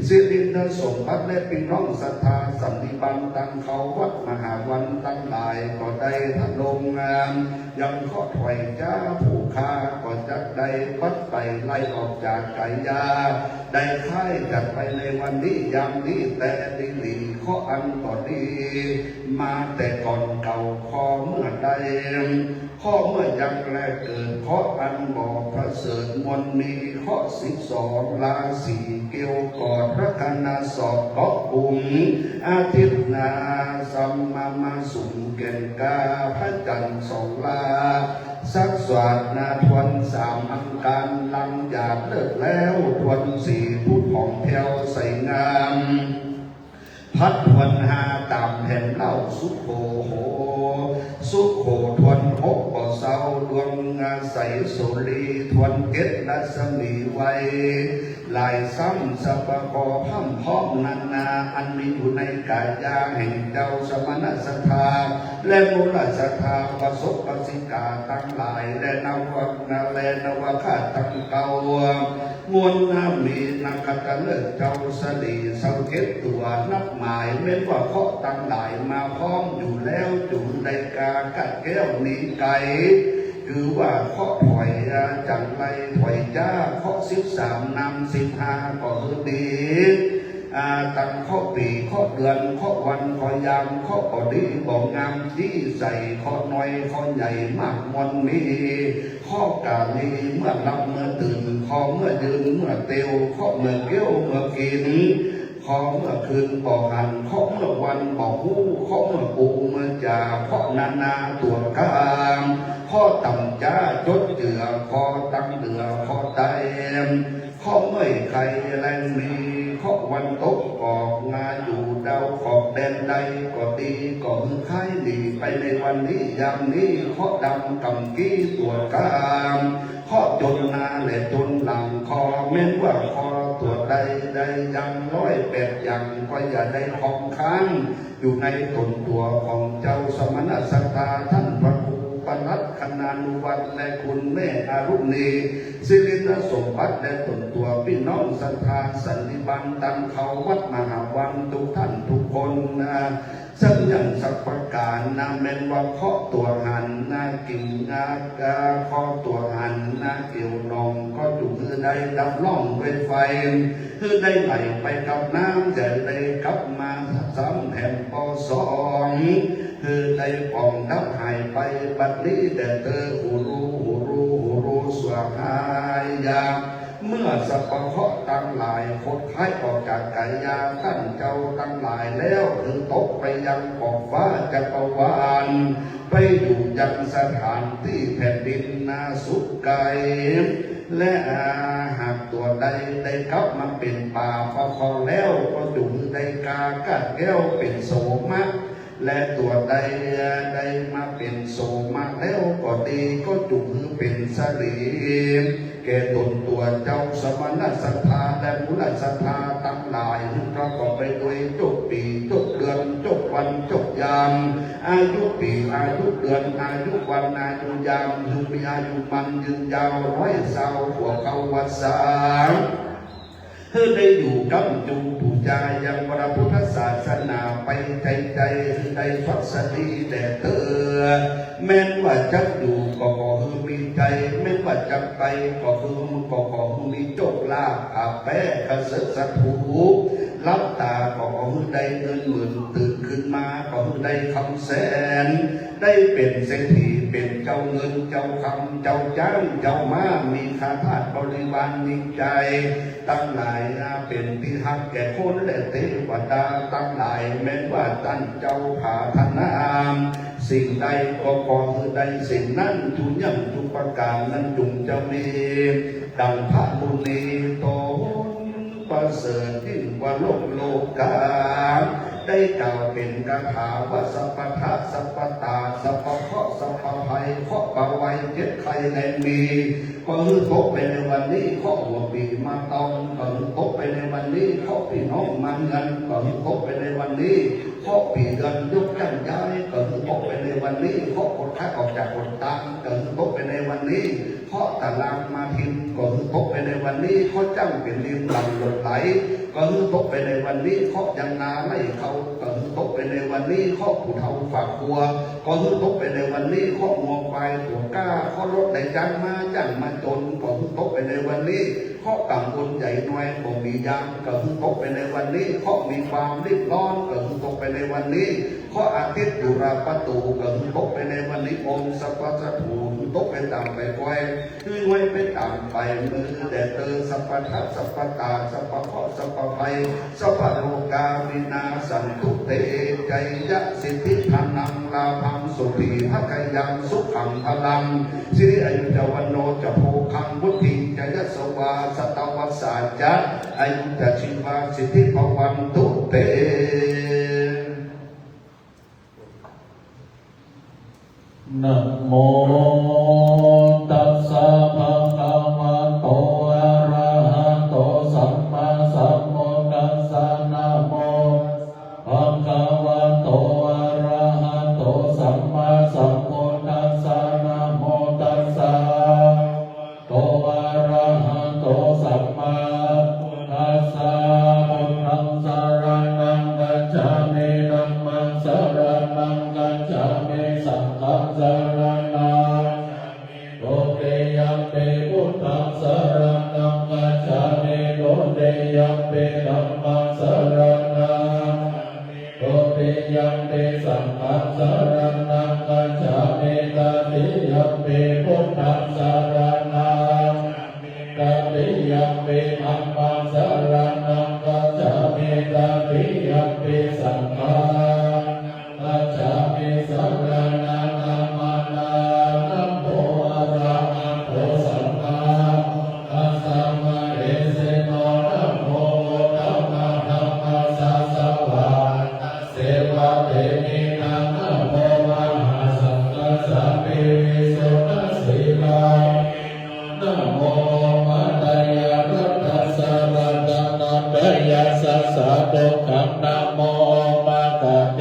สิรินสมบัติและพี่น้องศรัทธาสันติบันตั้งเขาวัดมหาวันตั้งหลายก็ได้ทัดลงงามยังขอถอยจ้าผู้ค้าก็จักได้ปัดไปไล่ออกจากไก่ยาได้ค่ายจัดไปในวันนี้ยามนี้แต่ดีหลีข้ออันก็ดีมาแต่ก่อนเก่าข้อเมื่อใดข้อเมื่อยังแรกเกิดข้ออันบอกพระเสริฐมนมีข้อ12ราศีเกี่ยวกอดพระคณะสอบกอบบุญอาทิตย์นาสัมมาสุงเกณกาพระจันทร์สองลาสักสวัสดนาทวนสามอังการลังหยาดเลิศแล้วทวนสี่ผู้ผ่องแผ้วใสงามพัดทวนหาตามแผ่นเหล่าสุโขโหสุโขทวนหกบ่อเศร้าดวงใสโสรีทวนเกตรัศมีไวลายซ้ำสัพพอพั่มพร้อมนานาอันมีอยู่ในกายาแห่งเจ้าสมณสัทธาและมูลสัทธาประสบปสิกาทั้งหลายและนวคาตั้งเก่ามวลน้ำมีนักขัตเลิศเจ้าสลีสังเกตตัวนับหมายเม้นว่าเคาะตั้งหลายมาพร้อมอยู่แล้วจุ่มในกากัดแก้วหนีไก่คือว่าเคาะถอยจังไรถอยจ้าเคาะ13นำ15ก็ดีตั้งข้อปีข้อเดือนข้อวันข้อยามข้อก็ดีบอกงามที่ใส่ข้อน้อยข้อใหญ่มากมนมีข้อกาลีเมื่อหลับเมื่อตื่นข้อเมื่อยืนเมื่อเตียวข้อเมื่อเกี้ยวเมื่อกินข้อเมื่อคืนบอกหันข้อเมื่อวันบอกหูข้อเมื่อปูเมื่อจ่าข้อนานาตัวกลางข้อต่ำจ้าจดเจือข้อตั้งเดือข้อไตข้อเมื่อใครแรงมีข้อวันตกกอกงาอยู่ดาวขอบแดนใดก็ดีก็มือค่ายดีไปในวันนี้ยามนี้ข้อดำกำกี้ตัวกลางข้อจนนาและจนหลังคอแม้นว่าข้อตัวใดยัง108อย่างก็อย่าได้ของค้างอยู่ในตนตัวของเจ้าสมณสัทธาท่านพระครูปลัดคณานุวัตรและคุณแม่อารุณีศิริน สมบัติและตนตัวพี่น้องศรัทธาสันติบันตังเขาวัดมหาวันทุกท่านทุกคนนะซึ่งอย่างสักประการนะแม้นว่าเคาะตัวหันนะกิ่งเคาะตัวหันนะเกี่ยวนองก็จุดคือได้ดับล่องด้วยไฟคือได้ไหลไปกับน้ำจะได้กลับมาซ้ำแผ่นปอสองคือได้ป่องดับหายไปบัดนี้แต่เธอหูรู้สวหายาเมื่อสัพพะตั้งหลายคดคล้ายออกจากกายาท่านเจ้าตั้งหลายแล้วถึงตกไปยังขอบฟ้าจักรวาลไปอยู่ยังสถานที่แผ่นดินนาสุดไกลและหากตัวใดได้กลับมาเป็นป่าพอแล้วก็จุงได้กากัดแก้วเป็นโสมะและตัวใดได้มาเป็นโสมะแล้วก็ดีก็จุงเป็นสลีแก่ตนตัวเจ้าสมณศรัทธาและมุลศรัทธาทั้งหลายประกอบไปด้วยจบปีจบเดือนจบวันจบยามอายุปีอายุเดือนอายุวันอายุยามถึงมีอายุมันยืนยาว100 เศร้าหัวเขาวัดสามเพื่อได้อยู่กับจูปูจายังพระพุทธศาสนาไปใจได้ฟักสติแต่เธอแม้นว่าจะอยู่ก็ขอคือมีใจแม้นว่าจะไปก็คือก็ขอคือมีโชคลาภอาแปะกระเสริฐสัตถูรับตาก็ขอคือได้เงินหมื่นตื่นขึ้นมาก็คือได้คำแสนได้เป็นเศรษฐีเป็นเจ้าเงินเจ้าคำเจ้าจ้างเจ้ามามีคาถาบริวารยิ่งใจตั้งหลายเป็นที่หักแก่คนและเทวดาตั้งหลายแม้ว่าท่านเจ้าผาธนามสิ่งใดก็ขอคือใดสิ่งนั้นทุกอย่างทุกประการนั้นจงจะมีดังพระบุณีโตประเสริฐยิ่งกว่าโลกาได้กล่าวเป็นคาถาว่าสัพพทะสัพพตาสัพพเคราะห์สัพพภัยเคราะห์ปะไว้เจ็ดใครแลมีก็คือพบไปในวันนี้เคราะห์หัวปีมาตองก็คือพบไปในวันนี้เคราะห์พี่น้องมันเงินก็คือพบไปในวันนี้เคราะห์ปีเดือนยุคกันย้ายก็คือพบไปในวันนี้เคราะห์กดทักออกจากกดตังก็คือพบไปในวันนี้เคราะห์ตารางมาทิมก็คือพบไปในวันนี้เคราะห์จ้างเป็นริมหลังหลดไหลก็คือพบไปในวันนี้เคราะห์ยังนาไม่เขาก็คือพบไปในวันนี้เคราะห์ผู้เฒ่าฝากครัวก็คือพบไปในวันนี้เคราะห์งวงควายตัวก้าเคราะห์รถได้จังมาจนก็คือพบไปในวันนี้เคราะห์กังวลใหญ่น้อยก็มียามก็คือพบไปในวันนี้เคราะห์มีความรีบร้อนก็คือพบไปในวันนี้เคราะห์อาทิตย์อยู่ราประตูก็คือพบไปในวันนี้องค์สัพพะถูตกไปตามไปไว้คือไว้ไปตามไปมือแต่เธอสัพพะสัพพตาสัพพะเคราะห์สัพพะภัยสัพพะโลกาวินาสันทุเตใจยะสิทธิธนังลาภังสุขีภคยังสุขังพลังสิริอายุจวันโนจะโภคังบุติจยสวาสตวัสสาจะอายุจชิวาสิทธิภวันตุเตนะโมตัสสะภะคะวะโตอะระหะโตสัมมาสัมพุทธัสสะนะโมภะคะวะโตอะระหะโตสัมมาสัมพุทธัสสะนะโมตัสสะโตอะระหะโตสัมมาพุทธัสสะพุทธังสรณังกัจฉามิธัมมังสรณังกัจฉามิสังฆังสรณังโตเตยัมเปพุทธังสรณังกัจฉามิโตเตยัมเปธัมมังสรณังโตเตยัมเปสังฆังสรณังกัจฉามิตติยัมเปพุทธังสรณังตติยัมเปธัมมังสรณังกัจฉามิตติยัมเปสังฆังกัจฉามิสรณังธัมมังนะโมอะระหะโตสัมมาสัมพุทธัสสะนะโมธัมมังธัมมัสสะสวะเสวะเตมินะโมมหาสังฆัสสะเปวิสุทธัสสิลานะโมมัตตยะรัตถัสสะรัตนันตยะสัสสะโตขังนะโมมัตเต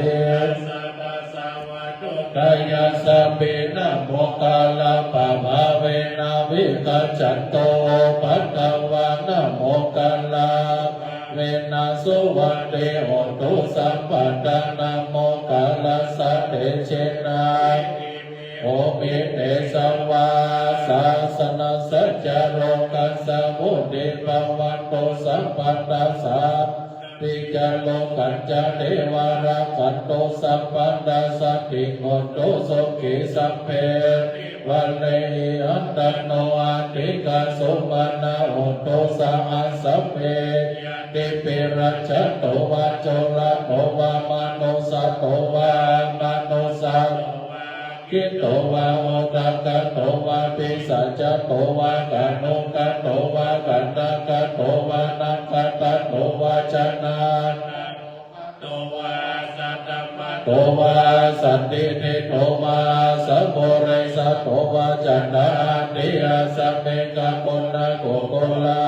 สัตตะสาวะโตกายะสัพเพนะโมกาลปะภะเวนะวิ กัจจโตปัตตวานะโมกัลลาเวนัสสุวัตเตโหตุสัมปัตตานะโมกัลลาสะเตเชนะโอมิเตสวาสาสนะสัจจโรกัสสะมุติภวันโตสัมปัตตาสาปิจโลกัจจเทวาราคันโตสัพพันดาสติโหตุสุขิสัพเพวันเลอันตันโนอาติกาสุมาณาโหตุสังอาสัพเพติปิรัจจโตวาโจระโตวามโนสะโตวามโนสะคิโตวาโอตักโตวาปิสัจจโตวากาโนกโตวากันตะโตวานักตะโตวาจนาโตวาสัตตมะโตวาสันติเตโตวาสัพโพเรสะโตวาจันดาติอาสัพเพกะปุณณโกโกลา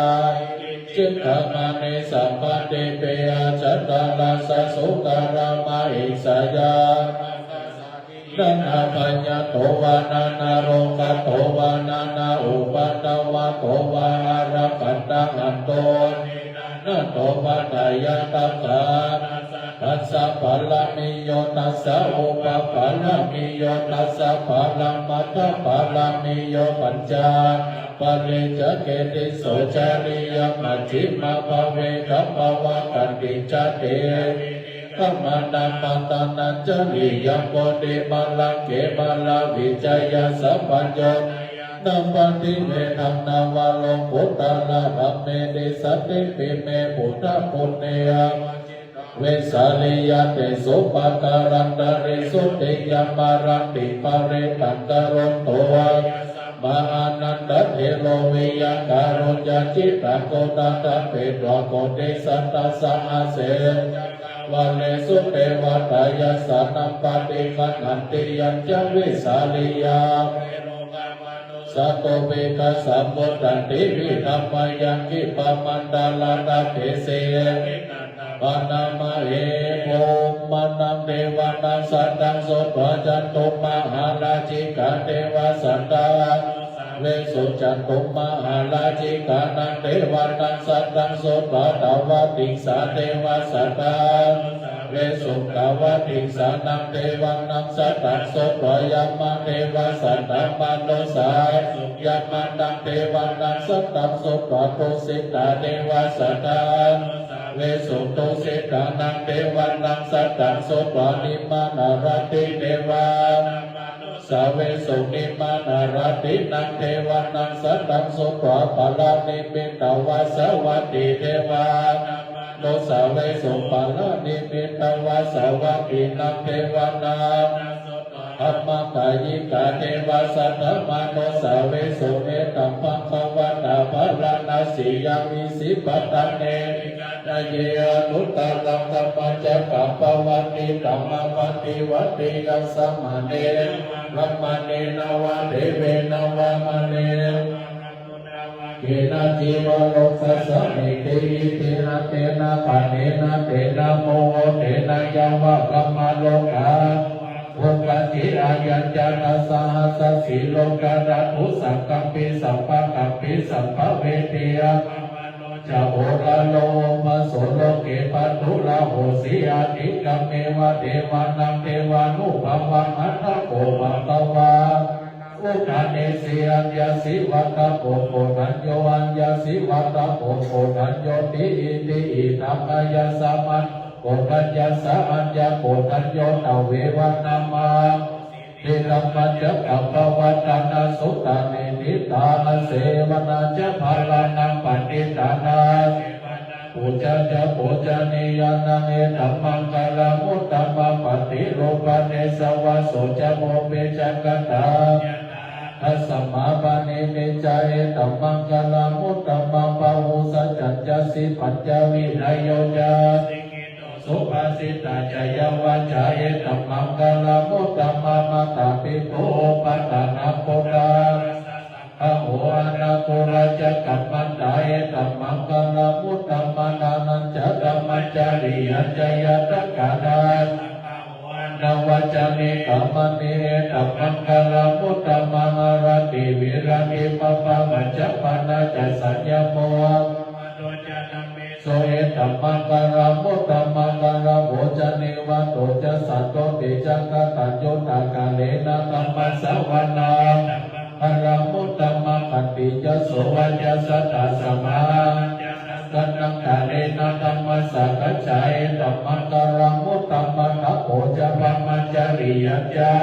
จิตตมานิสัมปันติเปยจัตตาลัสสะสุการามาอิสยานันอาปัญญาโตวานานาโรกะโตวานานาอุปัตตวะโตวาอาราปัตตังอันโตนะโตปัตตายะตัสสะตัสสะภะละมิโยตัสสะอุปะภะละมิโยตัสสะภะละมัตถะภะละมิโยปัญจปะเรจเกติโสจาริยมัจฉิมาภเวกัปปวะกันติจเตกัมมานาปัตตานัจจริยัมโพธิมาลังเกมาลาวิจัยสัพพัญโยนัมปฏิเวทังนาวาโลพุทธาลาภัมเมติสัตติปิเมพุทธพุทเนยเวสาลียเตสุปะการันตริสุติยามารันติปะเรตันตรนโตมหานันตเทโลวิยาการุญญาจิตตโกตันตเปตวะโกติสัตตสังอาเสวันเลสุเทวตายาสานัมปฏิคันหันติยัญจวิสาลียาสัตโตเปกัสสะมุตตันติวิธัมมายังกิปะมันดาลาตาเทเสปานามาเอโมมานังเทวานังสัตตังโสตวะจันตุมหาราชิกาเทวาสัตตาเวสุจันตุมหาราชิกานังเทวานังสัตตังโสตวะตาวติสาเทวาสัตตาเวสุตาวติสานังเทวานังสัตตังโสตวะยามาเทวาสัตตามโนสายามานังเทวานังสัตตังโสตวะโตสิตาเทวาสัตตาเวสุโตสิตานังเทวานังสัตตังโสตวะนิมานารติเทวาสาเวสุนิมานารตินังเทวานังสัตตังโสตวะปะลานิมิตาวาสวัตติเทวาโนสาเวสุปะลานิมิตาวาสวัตตินังเทวานังอัมมาคายิกาเทวาสัตตมาโนสาเวสุเอตัมปังภวตาภรณาสิยามิสิปัตตเนนาเยอนุตตะลังธรรมจักขัปปวัตติธัมมวัตติวัตติยัสสะมะเนรัมมะเนนวะเทเวนวะมะเนเกนะจีวะโลกัสสะเมเตยิเตนะเตนะปะเนนะเตนะโมเตนะยังวะกัมมะโลกาโอกัจจิอายัญจนะสหัสสิโลกานะอุสังกัมปิสัมปะกัมปิสัมภเวติยะจะโอระโลมาโสโลเกปัตุลาโหสีอาติกัมเมวะเทวานังเทวานุภวังอัตถโกมัตตวาอุทาเนสีอัญญาสิวัตตะโพโพนัญโยอัญญาสิวัตตะโพโพนัญโยติอิติอิธัมมายาสัมมันโกตัญญาสะอัญญาโกตัญโยตเววะนามาเทตัมมัจจกัปปวัตตานาสุตตานินิตาเสวนาจะภาลานังปันติตานาปูจาจะปูจานิยานังเอตัมมังคลามุตตมะปฏิโลกาเนสวะโสจะโมเปจักตาทัสสมาปานิเนจาเอตัมมังคลามุตตมะปะหุสัจจัญญสิปัญจวินัยโยจาสุภาษิตาจายวาจาเอตัมมังคลามุตตมะมะตาปิโตปัตตานาโพกาอโหอานาโกราจกัมมันตาเอตัมมังคลามุตตมะนานันจะธัมมัจจาริยัญจยตกาดา นวัจเนกัมมเนตัมมังคารมุตตมังอรติวิราติปปะมัจจปนาจัสสัญญโมโสเอตัมมังคารมุตตมังคารโภจเนวะโตจะสัตโตติจักตัญโยตากาเลนะธัมมัสสวนาอรมุตตมังคติยโสวัจสัตตสมากันังกาเลนะธัมมัสสะกัจจายตัมมังคารมุตตมังคะโภจะปัมมัจจริยัญจา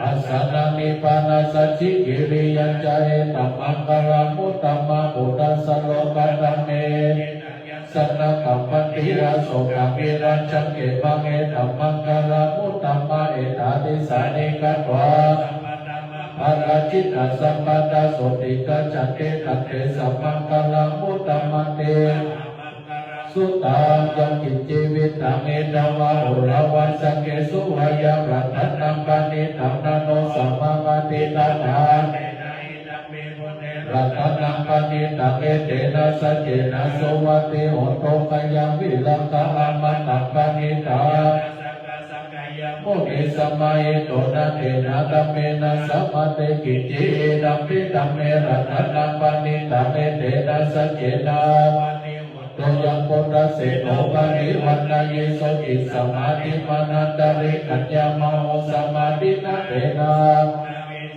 อาสนะนิพพานาสัจจิกิริยัญจาเอตัมมังคารมุตตมังอุตัสสะโลกัตเมสันนะกัมปติระโสกัมมิรัญจังเกปังเอตัมมังคารมุตตมังเอตาติสานิกัตวาอาราจิตาสัมปันดาโสติกัจจเตตัตเตสัมมังคารมุตตมังเตสุตังยังกิจจิวิตังเอตวะโอรวัสสเกสุวายารัตนังปานิตังนาโนสัมมังอติตานารัตนังปานิตังเอเตนะสัจเจนะโสวัติโหโตกยังวิลังกะอามัตตังปานิตังโมเกสัมมาเอโตนะเตนะตัมเมนะสัมมาเตกิจิดัมปิตัมเมรัตนังปานิตังเอเตนะสัจเจนะโตยังโพธเสโนปานิวันนาเยโสจิสมาธิมานันตาริกัญญามโหสมาธินาเตนะ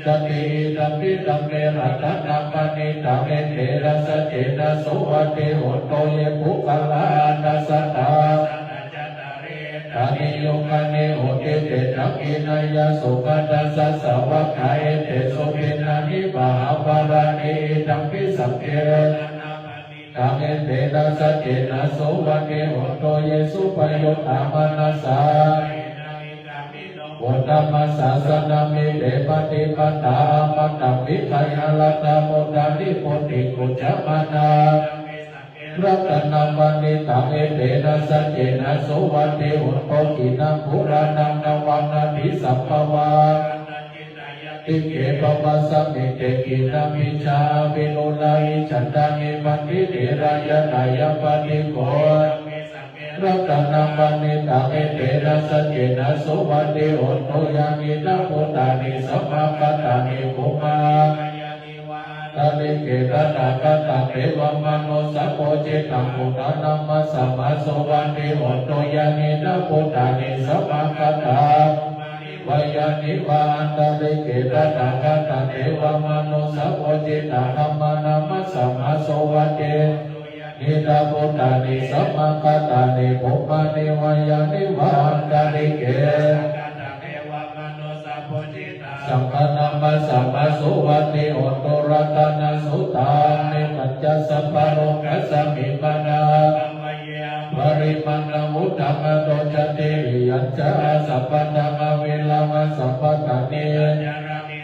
สติดัมปิตัมเมรัตนังปานิตังเอเตนะสัจเจนะโสวัติโหโตเยภุคลานัสสตาตานิโยคานิโหติเตจักขินายาสุขดัสสะสวะคายเตโสภินานิบาหาปารานิดัมปิสังเกตังเอเตนะสัจเจนะโสวัติโหโตเยสุปโยตามานัสสาโอตัมมัสสะสนามิเตปฏิปตาปัตตวิขยาลัตตโมดานิโพธิกุจจมานารัตนังปานิตังเอเตนะสัจเจนะโสวัติโหโตกินังปุรานังนวังนาทิสัพพวาติเกปปัสสะมิเตกินามิชาวิโลลายิฉันตานิปันติเตรายนายปฏิโกรัตนังปานิตังเอเตนะสัจเจนะโสวัติโหโตยามินะโพตานิสัมมาคตานิโภมาตาลิเกตตากตาเทวมโนสัพโพเจตังปุตตานัมมะสัมมาโสวัติโหโตยามินะโพตานิสัมมาคตาวายานิวาอันตาลิเกตตากตาเทวมโนสัพโพเจตังธัมมานัมมะสัมมาโสวัตินิตาโพตานิสัมมาคตานิโภมานิวายานิวาอันตาลิเกสัมปนัมมะสัมมาโสวัติโหโตรัตนะโสตานิปัญจสัพพะโลกัสสมิมานาปริมาณมุตตมะโตจเตยัญจาสัพพะธัมมะเวลามะสัพพะตานิ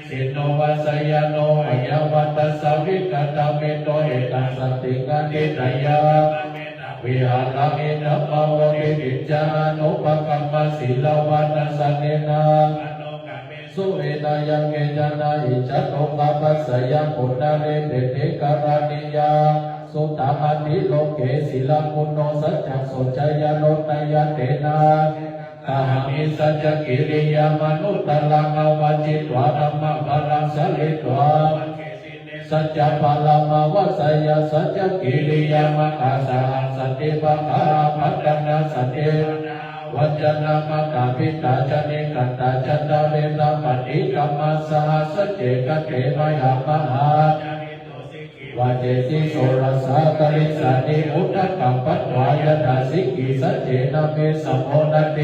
สิโนวัสยโนอัยวัตสสวิกตเมโตเอตัสสติกานิตยาวิหารังเอนะภาวะกิจจานุปกัมมะศีลวัตสันเนนะสุเอตายังเกจานาอิจัตโตกัปปัสสยปุณณเรเตเตการานิยาสุตตาอันนิโลเกศิลปุณโนสัจจสุจยโลตยเตนะตาหิสัจกิริยามนุตตลังอวัจิตวาธัมมะพลังสลิตวาสัจจพลัมวัสยสัจกิริยามะอาสาสติปะอาภัตตนาสติวัจนะมะตาปิตาจเนกัตตาจัตตาเรตาปฏิกัมมัสสะสัจเจกเตมยามหาวาเจสิโสรสาตริสานิอุทธกัมปัตวายตาสิกิสัจเจนะเมสัมโมนเต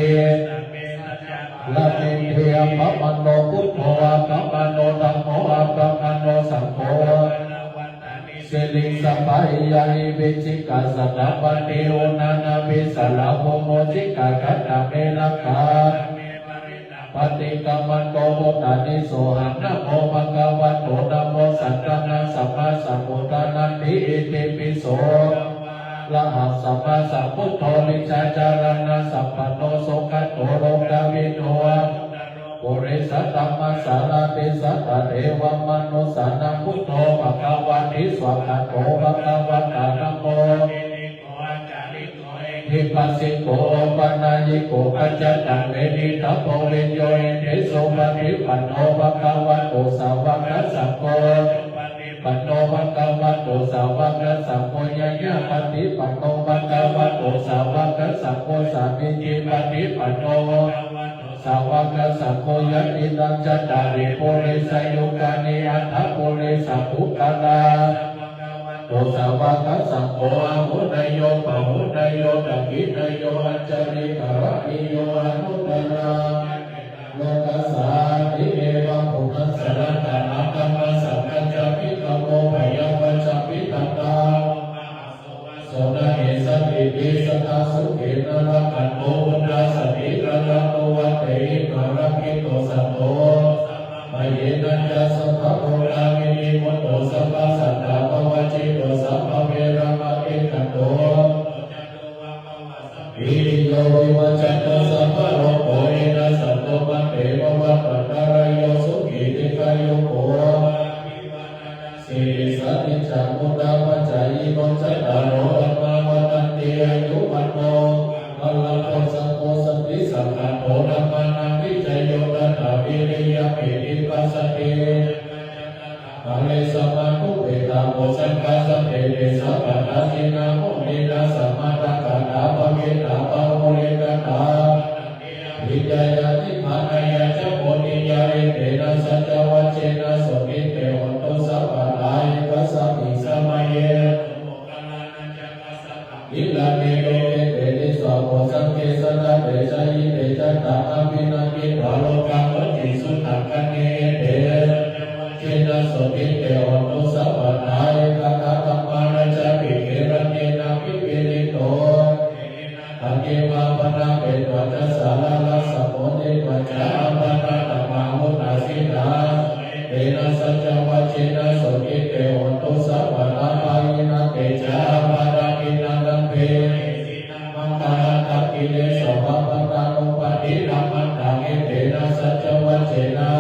ละเมเทยมะมโนพุทโธอะกัมมโนธัมโมอะกัมมโนสังโฆสิลิสัพพายาหิวิจิกาสัตตปันติโอนานาวิสลาโภโมจิกาคัตตะเมลักขาปฏิกัมมันโตโมตานิโสหังนะโมภะคะวะโตนะโมสัตตะนะสัมมาสัมพุทธานันติอิติปิโสละหัสสัมมาสัมพุทโธวิชาจารณะสัพพโนโสกัตโตโรกาวิโนปุริสัตตัมมาสาราติสัตตะเทวมนุสานังพุทโธภะคะวะติสวะคะโตภะคะวะตานะโมย ทิปัสสิโกปัญญิโกปัจจตังเวทิทัพโพเรโยเทโสปฏิปันโนภะคะวะโตสาวกสังโฆปันโนภะคะวะโตสาวกสังโฆยะยะปฏิปันโนภะคะวะโตสาวกสังโฆสามิจิปฏิปันโนสาวกสังโฆยะตินังจัตตาริปุริสยุกานิอัตถปุริสัพพุกาลาโตสาวกสังโฆอหุนโยปหุนโยตักขินโยอัจจาริกรณิโยอนุตตระโลกัสสาติเอวังปุถัสสะระตะนะกัมมะสังฆัจจปิตโกภยังวัจจปิตัตตาโสนะเหสติปิสตาสุเขนะระคันโตอุณาสติระระโตวัตเตหิกรกิโตสัตโตมะเยนะจัสสะภะโพรามินิมุตโตสัพพะสัตตาภวจิโตสัพพะเวระมะเอกันโตวิริโยวิวัจจันโตสัพพะโลกโขเอนะสัตโตมะเตวะวะปัตตารโยสุขิติกายโยโกสิริสัติจักมุตตะปัจจายโนจัตตารโอธัมมาวัฏันติอายุวันโนภลังโพสังโฆสัพพิสังฆโตธัมมานังวิจัยโยตัตถาวิริยะเมติปัสสติภะเลสมานุเปตาโมสังฆาสัพเพเตสัพพะทาสินาโมนินาสัมมาตังกะตาภะเวตาภะโมเรกะตาวิจายานิมานายะจะโพธิญาเรเตนะสัจจวัจเจนะสุขิเตโหตุสัพพะทายกัสสมิสมัยเยอิลาเนโยเตติสวะโพสังเกสนะเตชะยิเตจัตตาอภินันติภาโลกังวัจจิสุตังกัเนเตเจนะสุขิเตโหตุสัพพะทายกัตถะมะนะจะปิเกระเนนะปิเปริโตอันเกวะปนะเปตวะจัสสะละละสัพโพเตวะจาปะนะตมะมุตตาสิตาเตนะสัจจวัจเจนะสุขิเตโหตุสัพพะทายนะเตจาปะนะอินังกัมเพมังคารัตกิเลสภะปะตานุปะติธัมมังตังเตนะสัจจวัจเจนะ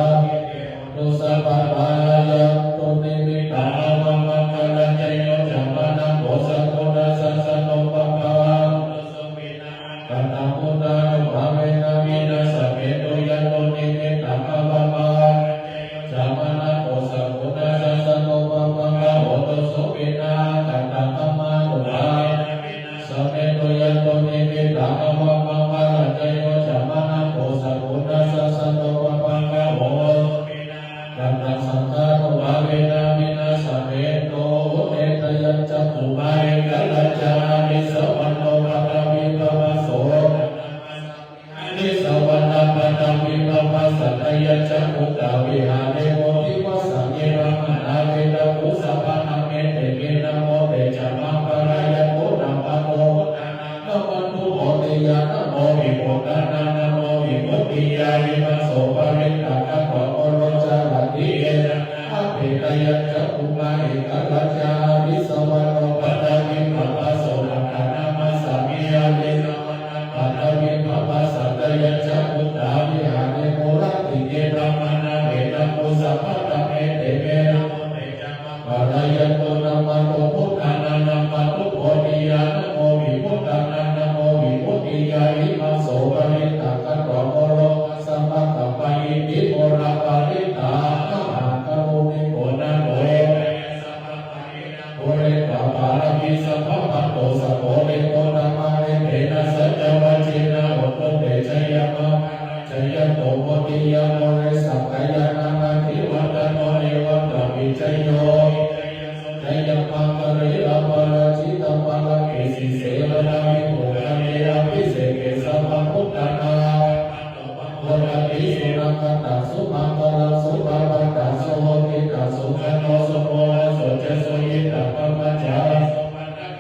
ตุสัพพะทายะตุนิมิตามังมังคารัจโยจัมปะนะโพสังโฆนะสัสสะโนปะภะกัตถะมุตตะภะเวนะมินะสัพเพโตยันโตนิเมตังภะวะมาจัมปะนะโพสังโฆนะสัสสะโนปะภะโหตุสุปินะกัตถะธัมมานุภาสัพเพโตยันโตนิเมตังภะวะมารัจโยจัมปะนะโพสังโฆนะสัสสะโนปะภะโหกัตถะสังฆานุภาเวนะมินะสัพเพโตเอตยัญจะภูมาเอกลัจจานิสวรรโนภะคะวิภวโสนิสวรรณภะคะวิภวสัตยัญจะภูตาวิหาเนโมทิวสังเยระมนาเวตะภูสัพพะนะเมเตเมนะโมเตจัมมังปะรายะโกนัมปะโมนะโมตุโหติยะนะโมวิโมกขณะนะโมวิมุตติยาวิมัสโสปะริตตะกะโตโรจาระติเออะเปตยัญจะภูมาเอกลัจจานิสวรรโนภะคะวิภวโสนะนะมัสสามิยาเนภะคะวิภวสัตยัญจะภูตาวิหาเนโมระติเยธัมมานะเวนะโมสัพพะตะเมเตเมปะรายันโตนะมะโตพุทธานะนะมะตุโพธิยานะโมวิมุตตานะนะโมวิมุตติยาวิมัสโสปะริตตะกะโตโรสัมภะกัปปะอิติโมระปะริตตามหากะโมนิโกนะโมโอเรตะปาระมิสัพพะโตสัพโพเรโตนะมะเรเตนะสัจจวัจเจนะโหตุเตชยมะชยโตโพธิยะโมเรสัพพะยะนะนะทิวัตโนเนวัตวิจโยชยมังกะเรระปะระจิตปะระเกสิเสวะนาวิโภคะเนอภิเสเกสัพพะพุทธนาโพธิติสุนังคตังสุมังคลังสุภาปัตตังสุโหติตังสุขันโนสุโมนะสุเจสุยิตังปัมมัจจา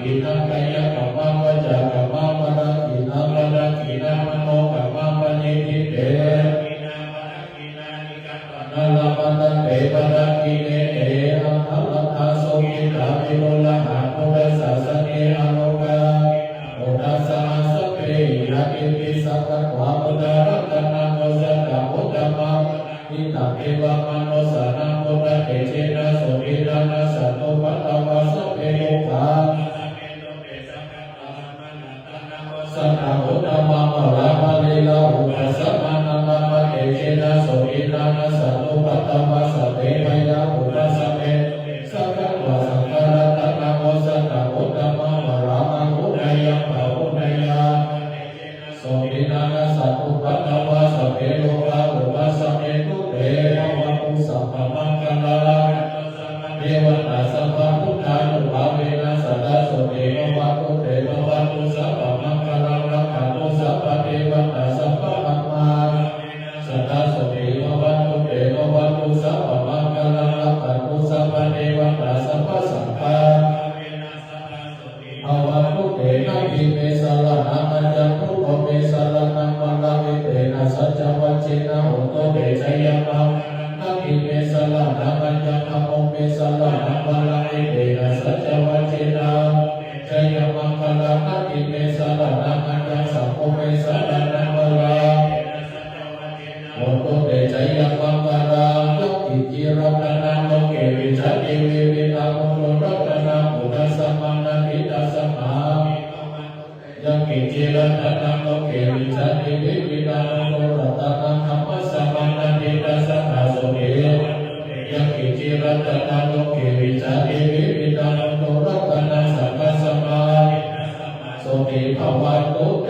อินังกายกัมมังวัจจะกัมมังวะนะอินังวะนะอินังมโนกัมมังวะนิทิเตนาลาปะนะเตปะนะกิเนเออังคัลลังอาโสกิตาวิโรละหะโมทัสสะสะเนอโลกาโมทัสสะสัพเพยะอิติสัพพะวะมุตตะรัตนะโมสัตตะพุทธมังอิตังเอวะมโนสานังพุทธะเตเชนะสุวิรานะสัตโตปัตตวะสัพเพโยคะส กิจิรัตนังโลเกวิจันติวิวินาโนรัตนังธรรมสัมมานันติตัสสะภะโสเกยังกิจิรัตนังโลเกวิจันติวิวินาโนรัตนังสัพพะสัมมาโสติภวันตุเต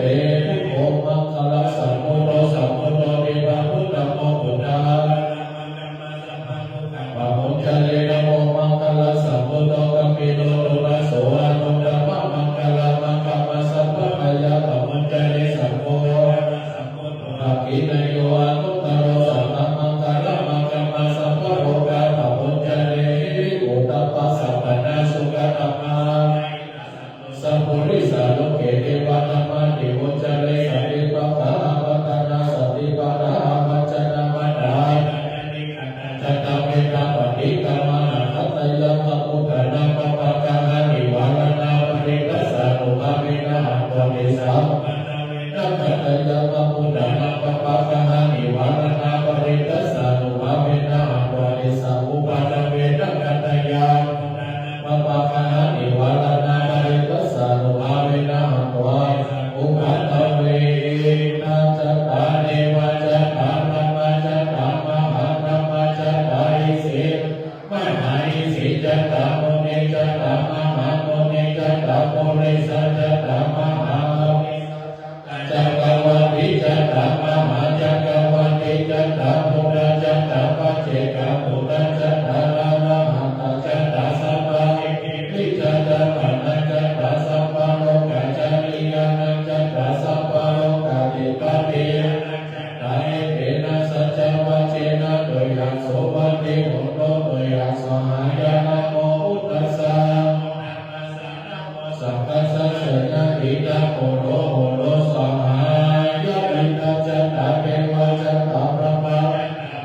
โอมังคลสัมพุทโธสัมพุทโธเดวะพุทธโมพุทธาปะมุจจเลนะโมมังคลสัมพุทโธกัมปิโนตุระโสอานุตตมะมังคลมังคัมมะสัพพะพยาปะมุจจเลสัมโฆอากินโยอานุตตโรสัมมามังคลมังคัมมะสัพพะโลกาปะมุจจเลหิอุตตปัสสะปะนาสุขตัมมาสัพพุริสาโลเกเทวะธรรมะติมุจจเลสัพพิปัปปะอาปะตานาสัพพิปะระอาปัจจนามัตตาจัตตาเวนะปฏิกรรมะนัตตยัมมะพุทธนาปะปะกะหะนิวารณาปริกัสสะนุภาเวนะหัตถะเมสัมนัตตยัมมะพุทธนาปะปะกะหะนิวารณาปริกัสสะนุภาเวนะหัตถะเมสัมอุปาทเวนะกัตตยัมปะปะกะหะนิวารณาปริกัสสะนุภาเวนะหัตถะอุปาทเวนะจัตตาเนวะจัตตาธัมมาจัตตามหาธัมมาจัตตาอิสิมหาอิสิจัตตาโมเนจัตตามหาโมเนจัตตาโมเรสัจัตตามหาจักรวัติจัตตามหาจักรวัติจัตตาพุทธจัตตาปัจเจกพุทธจัตตาราหัตถจัตตาสัพพะวิจัตตาปัญญจัตตาสัพพะโลกาจาริยานังจัตตาสัพพะโลกาติปติตาเอเตนะสัจจวัจเจนะโดยยังโสวัตติหุนโตโดยยังสหายานะโมพุทธัสสะสัพพะสัจจะนะอิดะโหโลโหโลสหายาอิดะจัตตาเทวะจัตตาพระมา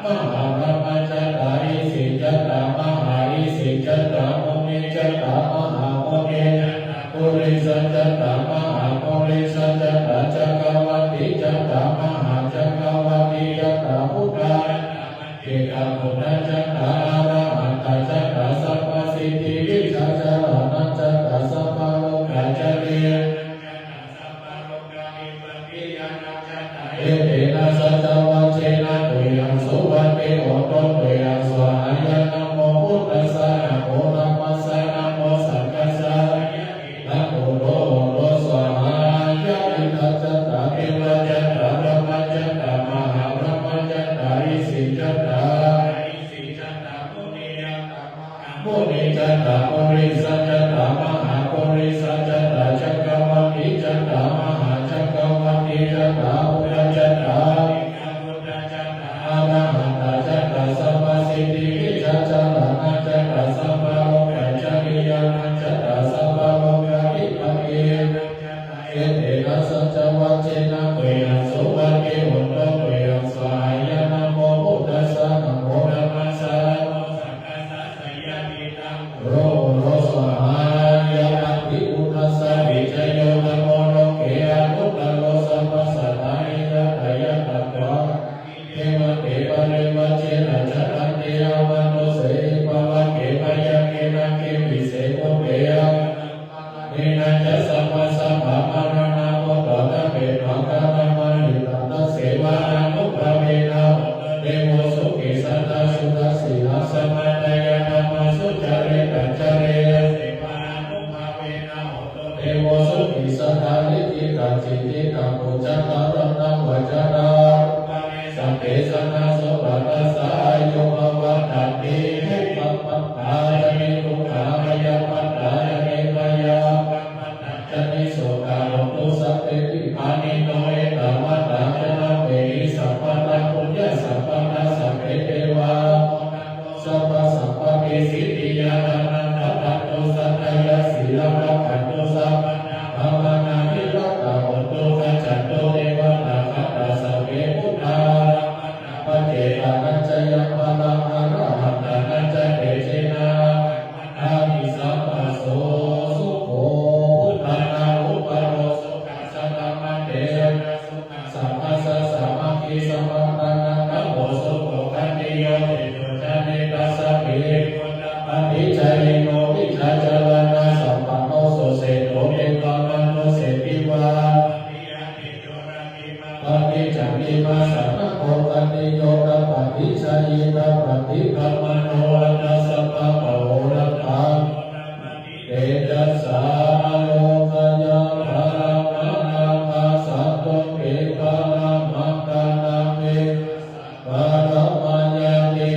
มหาพระมจัตตาอิสิจัตตามหาอิสิจัตตาโมเนจัตตามหาโมเนปุริสัจัตตามหาปุริสัจัตตาจักรวัติจัตตามหาจักรวัติจัตตาพุทธาเอกพุทธจัตตาอรหันตจัตตาสัพพสิทธิวิชาจารณัจัตตาสัพพะโลกาจาริยเอเตนะสัจจวัจเจนะโดยยังโสวัตติโอโตโดยยังสหายานะโมพุทธัสสะนะโมธัมมัสสะนะโมสังฆัสสะนะโมโลโลสหายาอิทัจัตตาเทวะจัตตาพระมจัตตามหาพระมจัตตาอิสิจัตตามุนิจัตตามุริสัจัตตามหาปุริสัจัตตาจักรวัติจัตตามหาจักรวัติจัตตาพุทธจัตตาอรหันตจัตตาสัพพสิทธิวิชาจารณะจัตตาสัพพะโลกาจาริยานัจัตตาสัพพะโลกาภิปัสสิเอเตนะสัจจวัจเจนะโดยยังโสวัตติหุนโตโดยยังสหายานะโมพุทธัสสะนะโมธัมมัสสะโรโรสหายานะภิอุทัสสะวิจโยนะโมโลเกอนุตตโรสัพพสัตตานิยตายะตัตถะเทวะเทวะเรวะเจนะจัตตันติอาวันโตเสภวะเกภยะเกนะเกวิเศโกเปยะเนนะจัสสัพพะสัพพะมารณะโมตตะเปตะกะธรรมะนิตัตตะเสวะอนุภาเวนะเตโวสุขิสัตตะสุตสีลาสัมมาตยะธัมมะสุจาริตัจจาริยเสวะอนุภาเวนะเตโวสุขิสัตตะลิจิตัจจิติตังปุจจตารนังวัจจาสัพเพสันนาโสปัสสะโยภวัตตันติมุขปัปปะยะนิทุกขาพยาปัตตายะนิพยาจันนิโสกาโลตุสัพเพวิภานิโนเอตวัตตาจนะเวหิสัพพะตะปุญญสัพพะตะสัพเพเทวาสัพพะสัพพะเกสิติยานันตตัตโตสัตตยะสีลังรักขันโตสัพพะมานาภิรัตตะโหตุกัจจันโตเทวตาคัตตาสัพเพพุทธาปัจเจตานัจจยังปะลังอะระหัตตานัจจเตเชนะอามิสัพพะโสสุโขพุทธานาอุปโรสุขัสสะธัมมะเตสัพพะสัสสะมะคีสัมปันตังนะโมสุโขคันติโยเตโชจาเนตัสสะเพปฏิจจายโนวิชาจารณะสัมปันโน ยัสสาโลกยะภารานามาสัพพะปิปารามังกานามิปารามัญญาติ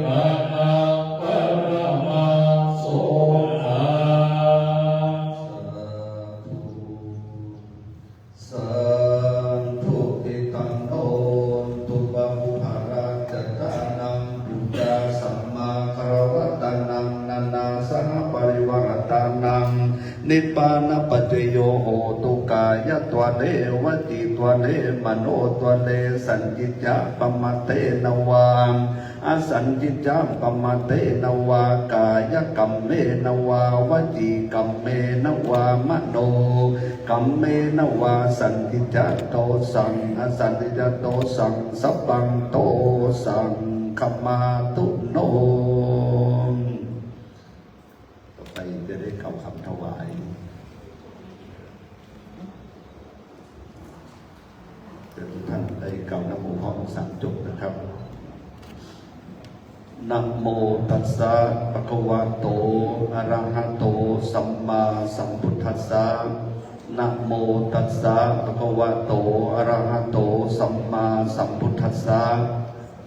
ปานาปารามาสุขา สันทุติตังโนตุปะมุภาราจัตตานังปุจจาสัมมาคารวะตานังนานาสหปริวารตานังนิพพานปัจจโยโหตุกายตวเนวจิตวเนมโนตวเนสัญจิจาปมัตเตนวามอสัญจิจาปมัตเตนวากายกัมเมนวาวจีกัมเมนวามโนกัมเมนวาสัญจิจาโตสังอสัญจิจาโตสังสัพพังโตสังขมาตุโนต่อไปจะได้เข้าคำถวายทุกท่านได้กล่าวนะโมพร้อมสั่งจบนะครับนะโมตัสสะภะคะวะโตอะระหะโตสัมมาสัมพุทธัสสะนะโมตัสสะภะคะวะโตอะระหะโตสัมมาสัมพุทธัสสะ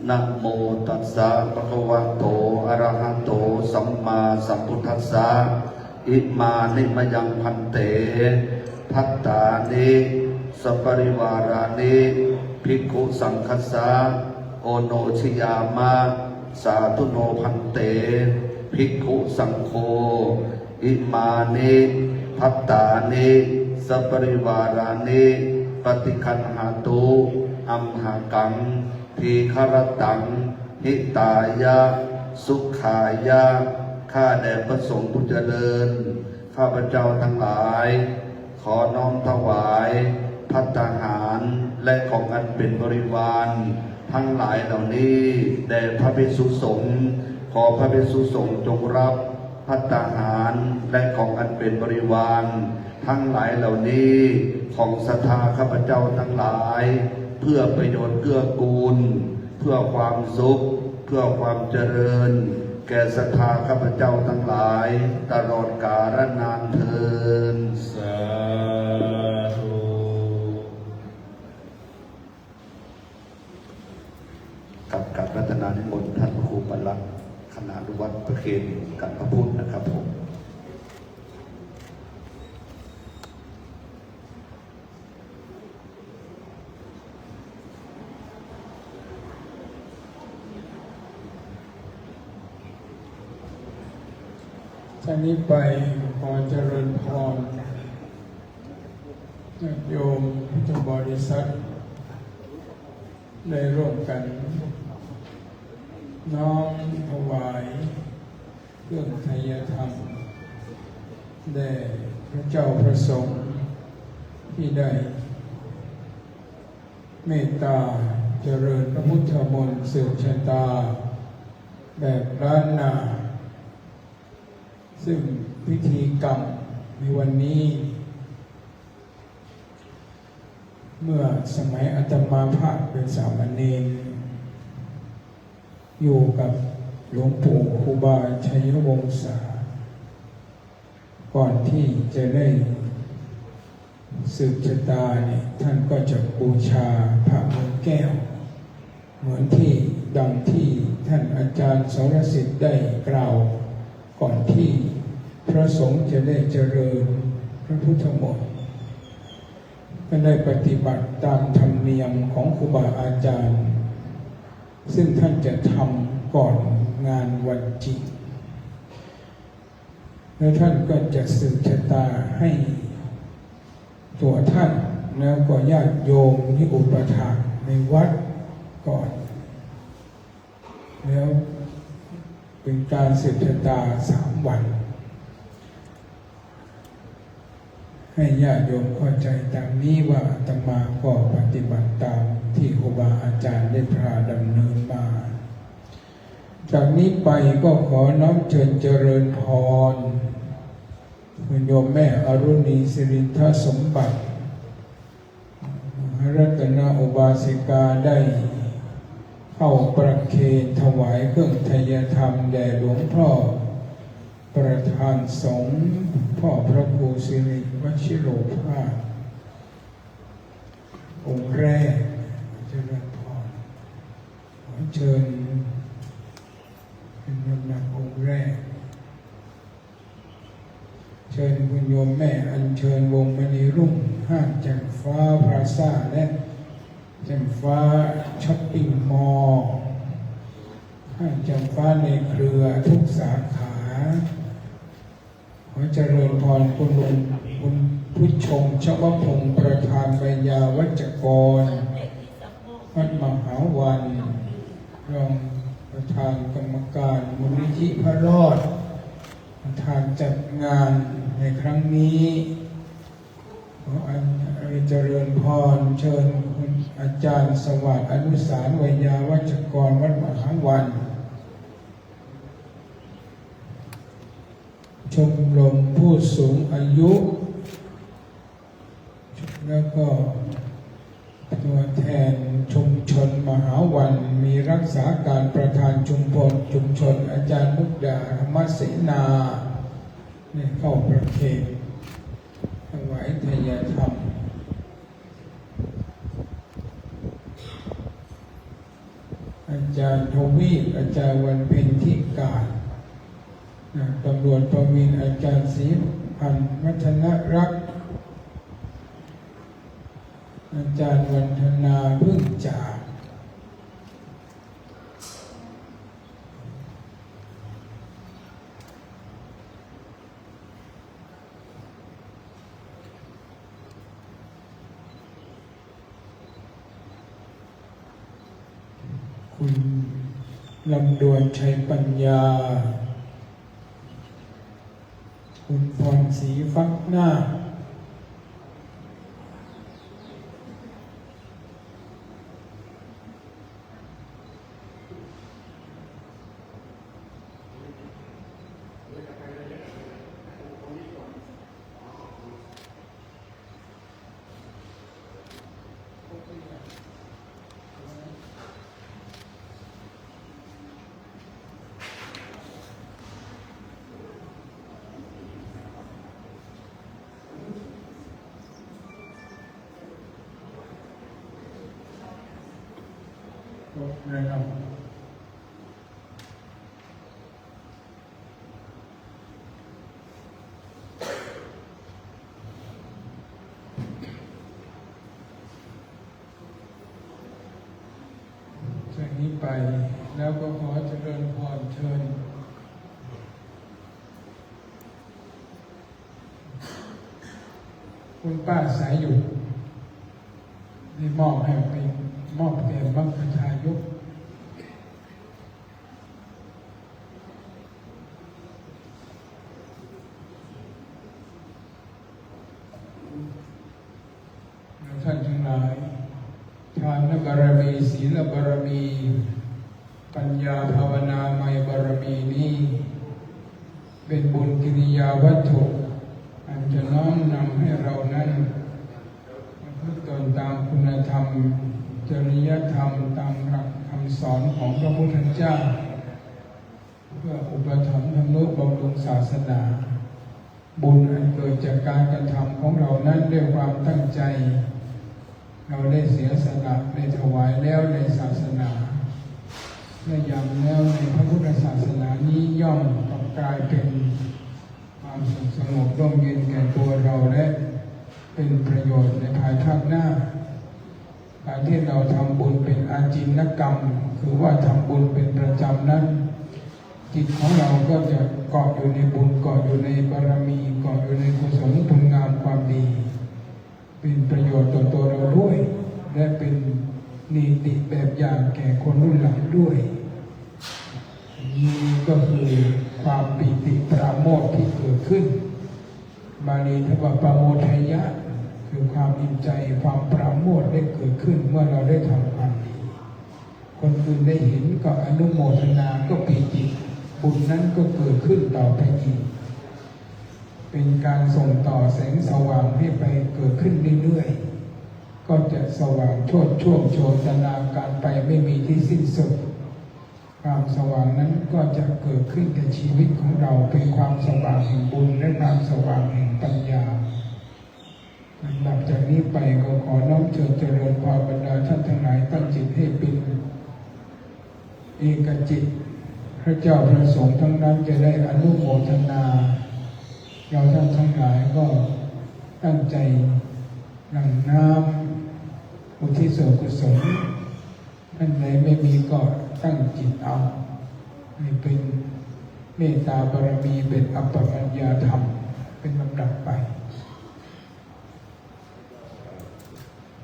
นะโมตัสสะภะคะวะโตอะระหะโตสัมมาสัมพุทธัสสะอิมานิมยังพันเตภัตตานิสัปปริวารานิภิกขุสังคัสสะโอโนชยามะสาธุโนพันเตภิกขุสังโฆอิมานิภัตตานิสัปปริวารานิปฏิคันหาตุอัมหากังทีฆรตังหิตายะสุขายะข้าแด่พระสงฆ์ผู้เจริญข้าพเจ้าทั้งหลายขอน้อมถวายภัตตาหารและของอันเป็นบริวารทั้งหลายเหล่านี้แด่พระภิกษุสงฆ์ขอพระภิกษุสงฆ์จงรับภัตตาหารและของอันเป็นบริวารทั้งหลายเหล่านี้ของศรัทธาข้าพเจ้าทั้งหลายเพื่อประโยชน์เกื้อกูลเพื่อความสุขเพื่อความเจริญแก่ศรัทธาข้าพเจ้าทั้งหลายตลอดกาลนานเทอญสาธุกับรัตนานิมนต์ท่านพระครูปลักษณ์คณานุวัฒน์ประเคนกันพระพุทธนะครับผมจากนี้ไปขอเจริญพรญาติโยมพุทธบริษัทได้ร่วมกันน้อมถวายเครื่องไทยธรรมแด่พระเจ้าพระสงฆ์ที่ได้เมตตาเจริญพระพุทธมนต์สืบชะตาแบบล้านนาซึ่งพิธีกรรมในวันนี้เมื่อสมัยอาตมาภาพเป็นสามเณรอยู่กับหลวงปู่ครูบาชัยวงศาก่อนที่จะได้สืบชะตาเนี่ยท่านก็จะบูชาพระมงแก้วเหมือนที่ดังที่ท่านอาจารย์สรสิทธิ์ได้กล่าวก่อนที่พระสงฆ์จะได้เจริญพระพุทธมนต์ก็ได้ปฏิบัติตามธรรมเนียมของครูบาอาจารย์ซึ่งท่านจะทำก่อนงานวันจริงแล้วท่านก็จะสืบชะตาให้ตัวท่านแล้วก็ญาติโยมที่อุปถากในวัดก่อนแล้วเป็นการสืบชะตา3 วันให้ญาติโยมเข้าใจตามนี้ว่าอาตมาก็ปฏิบัติตามที่ครูบาอาจารย์ได้พาดำเนินมาจากนี้ไปก็ขอน้อมเชิญเจริญพรคุณโยมแม่อรุณีสิรินทสมบัติรัตนอุบาสิกาได้เข้าประเคนถวายเครื่องไทยธรรมแด่หลวงพ่อ ประธานสงฆ์พ่อพระครูสิริวชิโรภาสองค์แรกเจริญพรขอเชิญเป็นลำดับองค์แรกเชิญคุณโยมแม่อัญเชิญวงมณีรุ่งห้างแจ่มฟ้าพลาซ่าและแจ่มฟ้าช้อปปิ้งมอลล์ห้างแจ่มฟ้าในเครือทุกสาขาขอเจริญพรคุณลุงคุณผู้ชมชวพงศ์ประธานวิญญาวัจกรวัดมหาวันรองประธานกรรมการมูลนิธิพระรอดประธานจัดงานในครั้งนี้ขอเจริญพรเชิญคุณอาจารย์สวัสดิ์อนุสารวิญญาวัจกรวัดมหาวันชมรมผู้สูงอายุแล้วก็ตัวแทนชุมชนมหาวันมีรักษาการประธานชุมชนอาจารย์มุกดาธรรมเสนาได้เข้าประเคนถวายทายธรรมอาจารย์ทวีปอาจารย์วันเพ็ญทิการตำรวจประวินอาจารย์ศรีพันธ์วัฒนรักษ์อาจารย์วันธนาพึ่งจากคุณลำดวนชัยปัญญาคุณพรศรีฟักหน้านะครับจากนี้ไปแล้วก็ขอเจริญพรเชิญคุณป้าสายอยู่ได้มอบให้ไปมอบแก่บังคับทายกท่านทั้งหลายทานบารมีศีลบารมีปัญญาภาวนาไมยบารมีนี้เป็นบุญกิริยาวัตถุอันจะน้อมนำให้เรานั้นประพฤติตนตามคุณธรรมจริยธรรมตามหลักคำสอนของพระพุทธเจ้าเพื่ออุปถัมภ์ทำนุบำรุงศาสนาบุญอันเกิดจากการกระทำของเรานั้นด้วยความตั้งใจเราได้เสียสละได้ถวายแล้วในศาสนาได้ย้ำแล้วในพระพุทธศาสนานี้ย่อมต้องกลายเป็นความสุขสงบร่มเย็นแก่ตัวเราและเป็นประโยชน์ในภายภาคหน้าการที่เราทำบุญเป็นอาจินกรรมคือว่าทำบุญเป็นประจำนั้นจิตของเราก็จะเกาะอยู่ในบุญเกาะอยู่ในบารมีเกาะอยู่ในกุศลคุณงามความดีเป็นประโยชน์ต่อตัวเราด้วยและเป็นนิติแบบอย่างแก่คนรุ่นหลังด้วยนี่ก็คือความปิติปราโมทย์ที่เกิดขึ้นบาลีถือว่าปราโมทยะคือความอิ่มใจความปราโมทย์ได้เกิดขึ้นเมื่อเราได้ทำความดีคนอื่นได้เห็นก็อนุโมทนาก็ปีติบุญนั้นก็เกิดขึ้นต่อไปอีกเป็นการส่งต่อแสงสว่างให้ไปเกิดขึ้นเรื่อยๆก็จะสว่างโชติช่วงโชตนาการไปไม่มีที่สิ้นสุด ความสว่างนั้นก็จะเกิดขึ้นในชีวิตของเราเป็นความสว่างแห่งบุญและความสว่างแห่งปัญญาลำดับจากนี้ไปก็ขอน้อมเชิญเจริญพรบรรดาท่านทั้งหลายตั้งจิตให้เป็นเอกจิตพระเจ้าพระสงฆ์ทั้งนั้นจะได้อนุโมทนาเราท่านทั้งหลายก็ตั้งใจหลั่งน้ำอุทิศส่วนกุศลท่านใดไม่มีก็ตั้งจิตเอาให้เป็นเมตตาบารมีเป็นอัปปมัญญาธรรมเป็นลำดับไป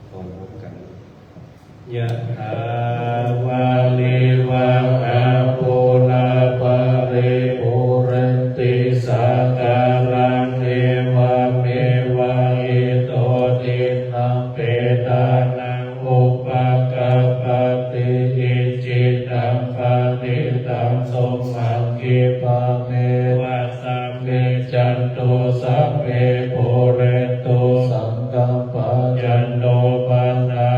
พร้อมกันยะถาวาลิวะหาปุราปะริปุเรนติสาการังเทวะเมวะอิโตทินังเปตานังอุปกัปปติอิจิตังปฏิตังสมมังคิปะเมวะสัมเมจันตุสัพเพปุเรนตุสังฆปะจันโตปนะ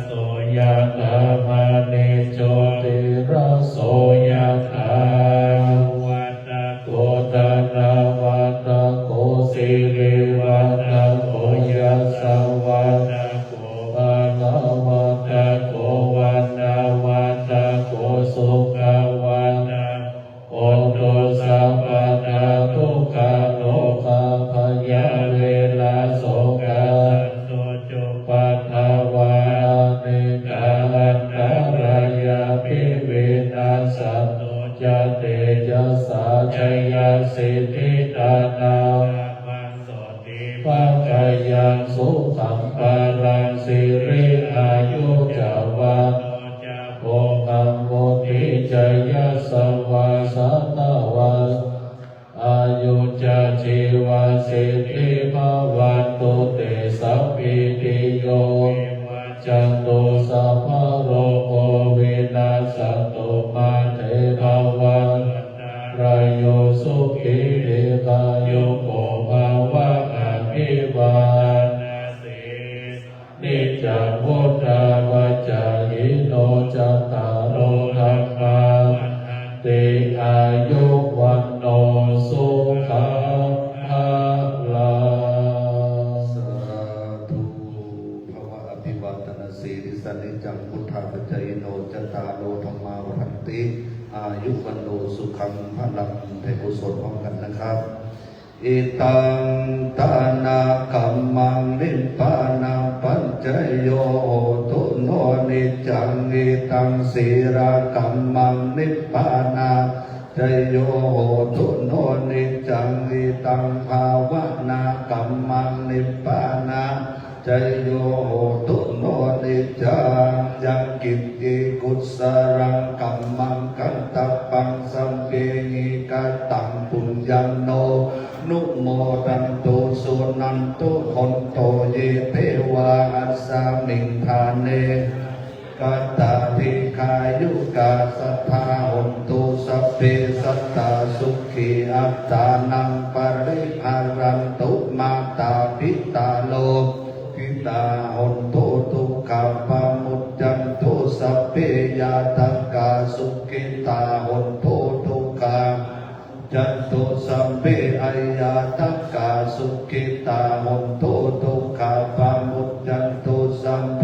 โสยะถามณิโชติระโสยะถาวัตโกตนะวัตโกสิริวัตโกยัสสะวัตโกปะนะวัตโกวันนาวัตโกสุขวัตโอตุสัพพะทาทุกขโลกาภยาเวลาโสกาโตจุปัฏฐาวานิกาอันตรายาภิวินาศโตจะเตจะสาชัยยสิทธิตานาปันโสติภะกายังสุขังปารังสิริอายุจาวาโภคังโมทิจยสวาสนาวาอายุจชีวาสิทธิภาวันตุเตสัพพิติโยจันตุสัพพะโรโควินาศตุมาเตภวันรายโยสุขิเดกายุโกภาวะอภิวาทนิจจวุฒาวาจายิโนจัตตารโอธรรมาติอายุวันโนสุขังภาลัง สาธุภวะอภิวาทนาสีริสนิจังพุทธาปัจจยโนจัตตารโอธรรมาวัฏฏติอายุวันโนสุขังพลังให้กุศลพร้อมกันนะครับอิตังตานากัมมังนิพพานังปัญจโยโหตุโนนิจังอิตังสีรากัมมังนิพพานาจโยโหตุโนนิจังอิตังภาวนากัมมังนิพพานาจโยโหตุโนนิจังยังกิตติกุศลังกัมมังกันตปังสัมเกหิกตังปุญญโนนุโมตันตุสุนันตุคนโตเยเทวาอัสสามิงทานเนกัตตาภิกขายุกาสัทธาหุนตุสัพเพสัตตาสุขีอัตตานังปริหารันตุมาตาปิตาโลกิตาหุนตุทุกขปามุจจันตุสัพเพยาตักกาสุกิตาหุนตุทุกขาจันตุสัพเพอายาตักกาสุกิตาหุนตุทุกขปามุจจันตุสัพเพ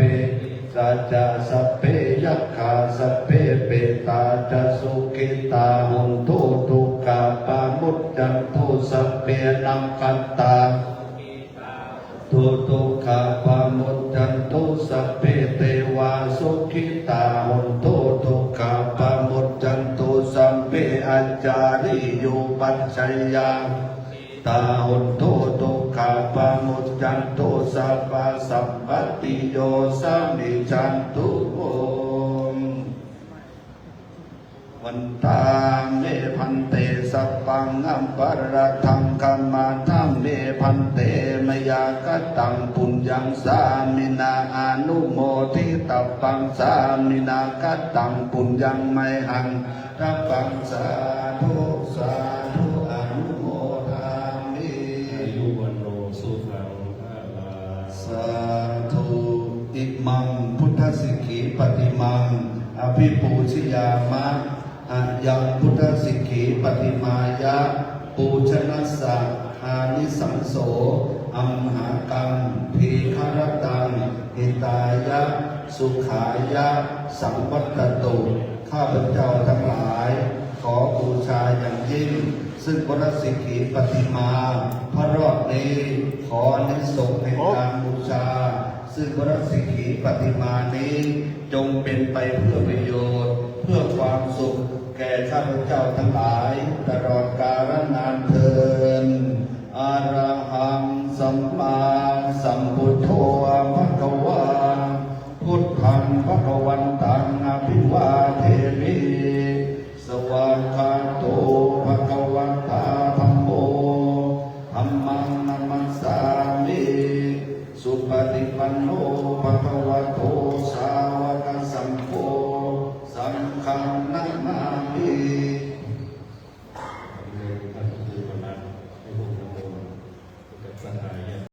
สัจจะสัพเพยัคขาสัพเพเปตาจะสุกิตาหุนตุทุกขปามุจจันตุสัพเพนัมคัตตาทุทุกขปามุจจันตุสัพเพเทวาสุขิตาหุนตุทุกขปามุจจันตุสัพเพอัจจาริโยปัญชยาตาหุนตุทุกขปามุจจันตุสัพพะสัพพติโยสามิจันตุโอมวันตาเมพันเตสัพพังอัมปะระทังคัมมาทัมเมพันเตมยากตังปุญญังสามินาอนุโมทิตัปปังสามินากตังปุญญังไมหังตัปปังสาธุสาธุอนุโมทามิ อายุวันโนสุขังภาลัง สาธุอิมังพุทธสิกขีปฏิมังอภิปูชยามะ อะยังพุทธสิกขีปฏิมายะปูชนัสสะอานิสังโสอัมหากังทีฆรตังหิตายะสุขายะสัมวัตตุข้าพเจ้าทั้งหลายขอบูชาอย่างยิ่งซึ่งพุทธสิกขีปฏิมาพระรอบนี้ขออานิสงส์ในการบูชาซึ่งพุทธสิกขีปฏิมานี้จงเป็นไปเพื่อประโยชน์เพื่อความสุขแก่ข้าพเจ้าทั้งหลายตลอดกาลนานเทอ